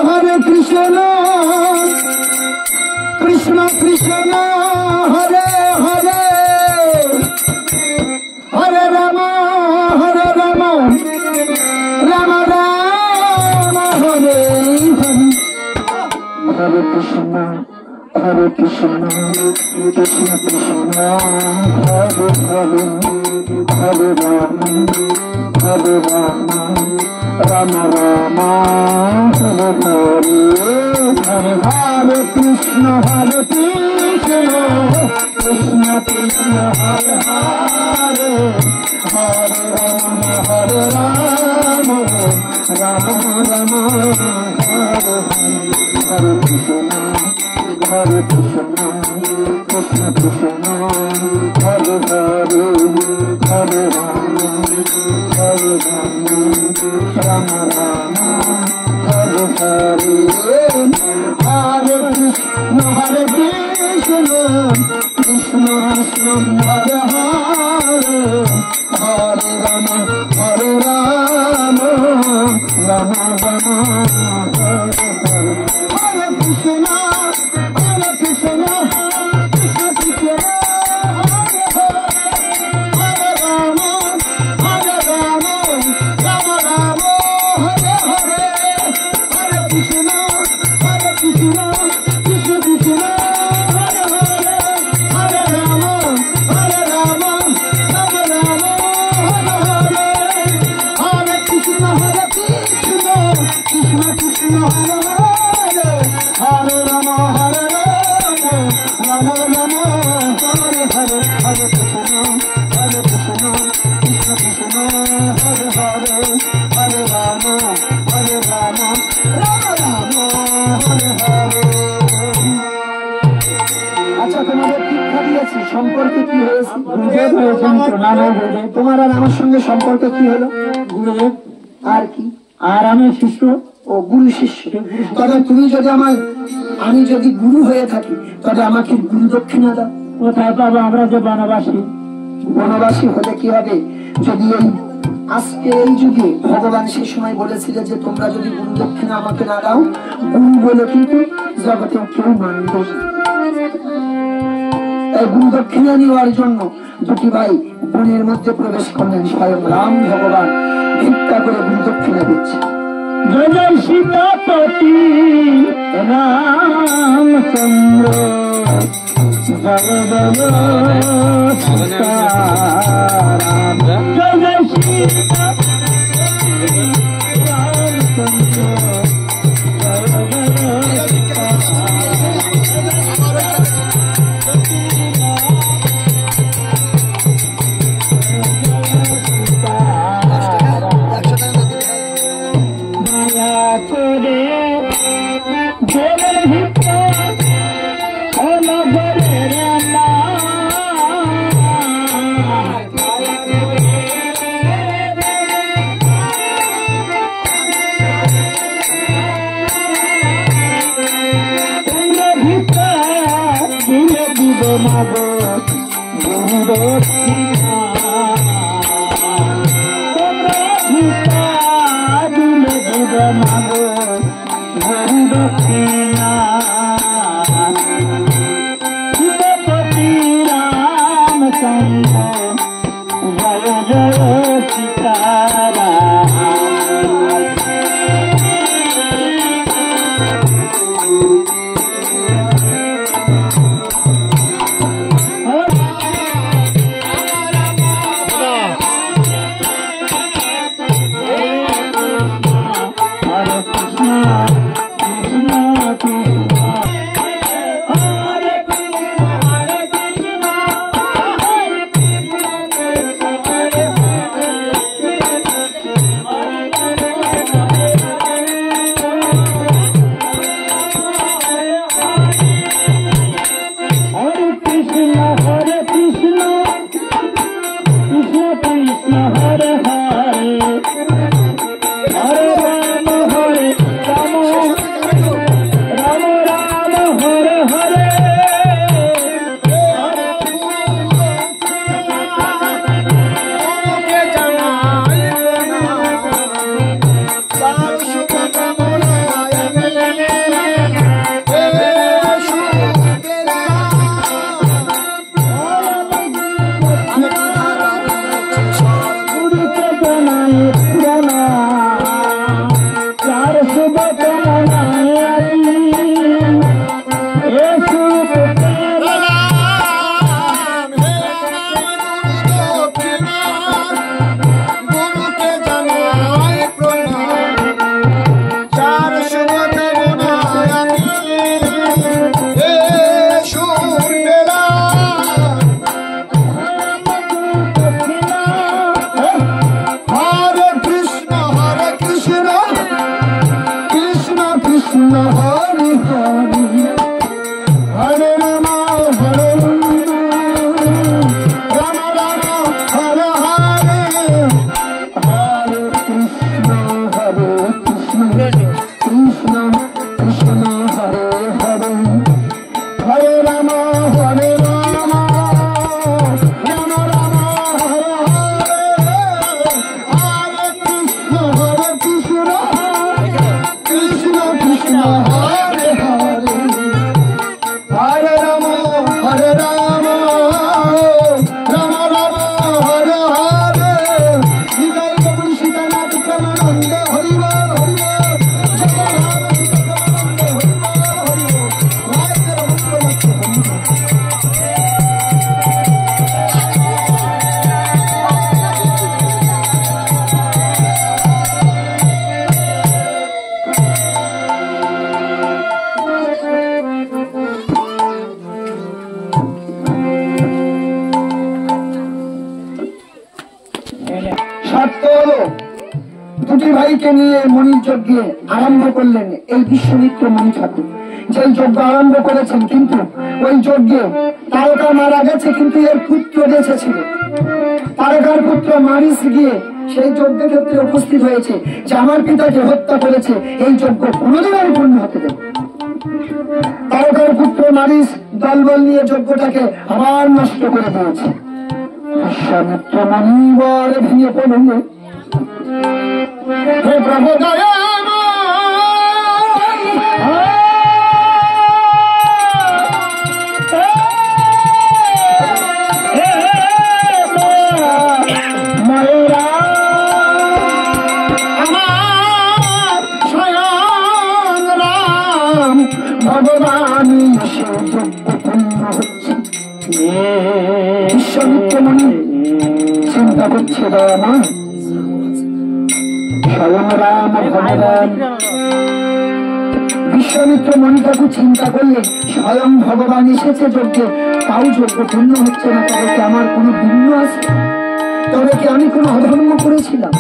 হরে কৃষ্ণ কৃষ্ণ কৃষ্ণ হরে হরে হরে রাম রাম রাম হরে হরে হরে কৃষ্ণ হরে কৃষ্ণ কৃষ্ণ কৃষ্ণ হরে হরে হরে রাম রাম রাম হরে হরে হরে হরে কৃষ্ণ কৃষ্ণ কৃষ্ণ হরে হরে হরে রাম হরে হরে কৃষ্ণ কৃষ্ণ কৃষ্ণ হরে হরে হরে রাম রাম রাম হরে হরে হরে কৃষ্ণ কৃষ্ণ কৃষ্ণ হরে হরে হরে রাম রাম রাম হরে হরে হরে কৃষ্ণ কৃষ্ণ কৃষ্ণ কৃষ্ণ হরে হরে রাম রাম রাম হরে হরে হরে কৃষ্ণ কৃষ্ণ কৃষ্ণ কৃষ্ণ হরে হরে হরে রাম রাম রাম রাম হরে হরে হরে কৃষ্ণ কৃষ্ণ কৃষ্ণ হরে হরে হরে রাম রাম রাম হরে হরে হরে কৃষ্ণ কৃষ্ণ কৃষ্ণ হরে হরে হরে রাম রাম রাম হরে হরে। আচ্ছা, তোমাদের শিক্ষা দিয়েছি, সম্পর্কে কি হয়েছে? তোমার আর আমার সঙ্গে সম্পর্ক কি হলো? গুরুদেব আর কি? আর আমি শিষ্য। ও গুরু শিষ্য। তবে তুমি যদি আমি যদি গুরু হয়ে থাকি তবে আমাকে গুরু দক্ষিণা দাও। কোথায় পাবো? আমরা যে বনবাসী হলে কি হবে? যদি আজকে এই যুগে ভগবান সেই সময় বলেছিলেন যে তোমরা যদি গুরু দক্ষিণা আমাকে না দাও, গুরু বলে কিন্তু জগতে কেউ মানবে। তাই গুরু দক্ষিণা নেওয়ার জন্য দুটি ভাই বনের মধ্যে প্রবেশ করলেন। স্বয়ং রাম ভগবান ভিক্ষা করে গুরু দক্ষিণা দিচ্ছে। জয় জয় সীতাপতি রামচন্দ্র জয় জয় সীতারাম জয় জয় সীতাপতি রামচন্দ্র জয় জয় শর্ত হলো দুটি ভাইকে নিয়ে মণির যজ্ঞে আরম্ভ করলেন এই বিশ্বমিত্র মণি ঠাকুর। যে যজ্ঞ আরম্ভ করেছেন, কিন্তু ওই যজ্ঞে তারকা মারা গেছে, কিন্তু এর পুত্র বেঁচে ছিল। তারকার পুত্র মারিস গিয়ে সেই যজ্ঞ ক্ষেত্রে উপস্থিত হয়েছে যে আমার পিতাকে হত্যা করেছে, এই যজ্ঞ কোনোদিন আমি পূর্ণ হতে দেব। তারকার পুত্র মারিস দলবল নিয়ে যজ্ঞটাকে আবার নষ্ট করে দিয়েছে। বিশ্বমিত্র মণি বল ভেঙে পড়ল, হে প্রভু ভগবান বিশ্বমিত্র মণি চিন্তা করছে বাবা স্বয়ং রাম ভগবান। বিশ্বমিত্র মণি ঠাকুর চিন্তা করলে স্বয়ং ভগবান এসেছে যজ্ঞে, তাও যজ্ঞ পূর্ণ হচ্ছে না। তবে কি আমার কোনো ভিন্ন আছে? তবে কি আমি কোনো অধর্ম করেছিলাম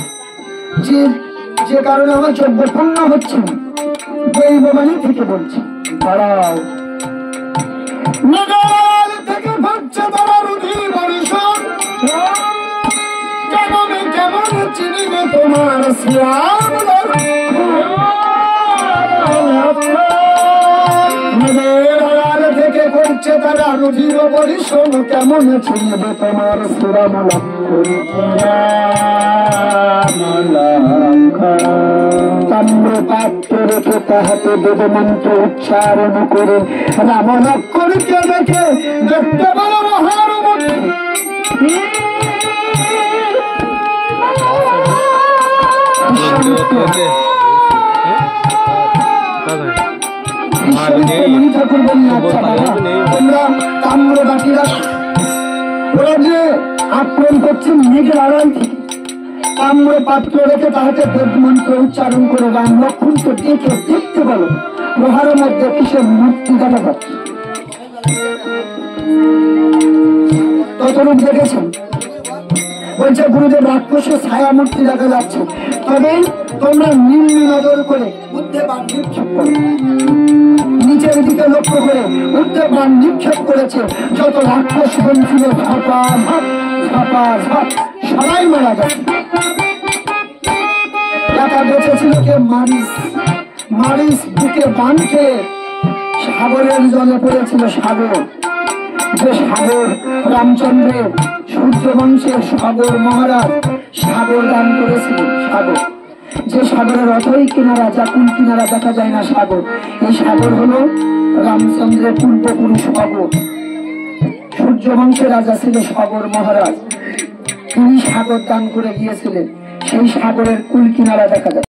যে কারণে আমার যজ্ঞ পূর্ণ হচ্ছে না? দৈববাণী থেকে বলছি, দাঁড়াও। নগর থেকে ভাবছে তারা রুধি বরিশন, কেমন চিনিবে তোমার শ্যাম থেকে করছে তারা রুধির পরিশ্রম, কেমন চিনবে তোমার শ্রীরাম তাম্র পাত্র রেখে তাহাতে দেব মন্ত্র উচ্চারণ করে রাম লক্ষ্মণকে দেখে দেখতে পারো মহার মণি ঠাকুর বললেন, আচ্ছা বাবা তোমরা তাম্র বাটিরা ওরা যে আক্রমণ করছে মেঘের আড়াল থেকে, তাম্র পাত্র রেখে তাহাতে বেদ মন্ত্র উচ্চারণ করে রাম লক্ষ্মণকে দেখে দেখতে বলো লোহার মধ্যে কিসের মূর্তি দেখা যাচ্ছে। ততরূপ দেখেছেন? বলছে গুরুদেব রাক্ষসের ছায়া মূর্তি দেখা যাচ্ছে, তবে তোমরা নিম্ন নজর করে বুদ্ধে বাণ নিক্ষেপ করো। নিচের দিকে লক্ষ্য করে বুদ্ধে বাণ নিক্ষেপ করেছে, যত রাক্ষস ছিল ঝাপা ঝাপ ঝাপা ঝাপ সবাই মারা গেছে। একা বেঁচেছিল কে? মারিস। মারিস বুকে বাণ খেয়ে সাগরের জলে পড়েছিল। সাগর, যে সাগর রামচন্দ্রের সূর্য বংশের সাগর মহারাজ সাগর দান করেছিল। সাগর, যে সাগরের অতই কিনারা, যা কুল কিনারা দেখা যায় না সাগর, এই সাগর হলো রামচন্দ্রের পূর্বপুরুষ সাগর। সূর্য বংশের রাজা ছিল সাগর মহারাজ, তিনি সাগর দান করে গিয়েছিলেন। সেই সাগরের কুল কিনারা দেখা যায়।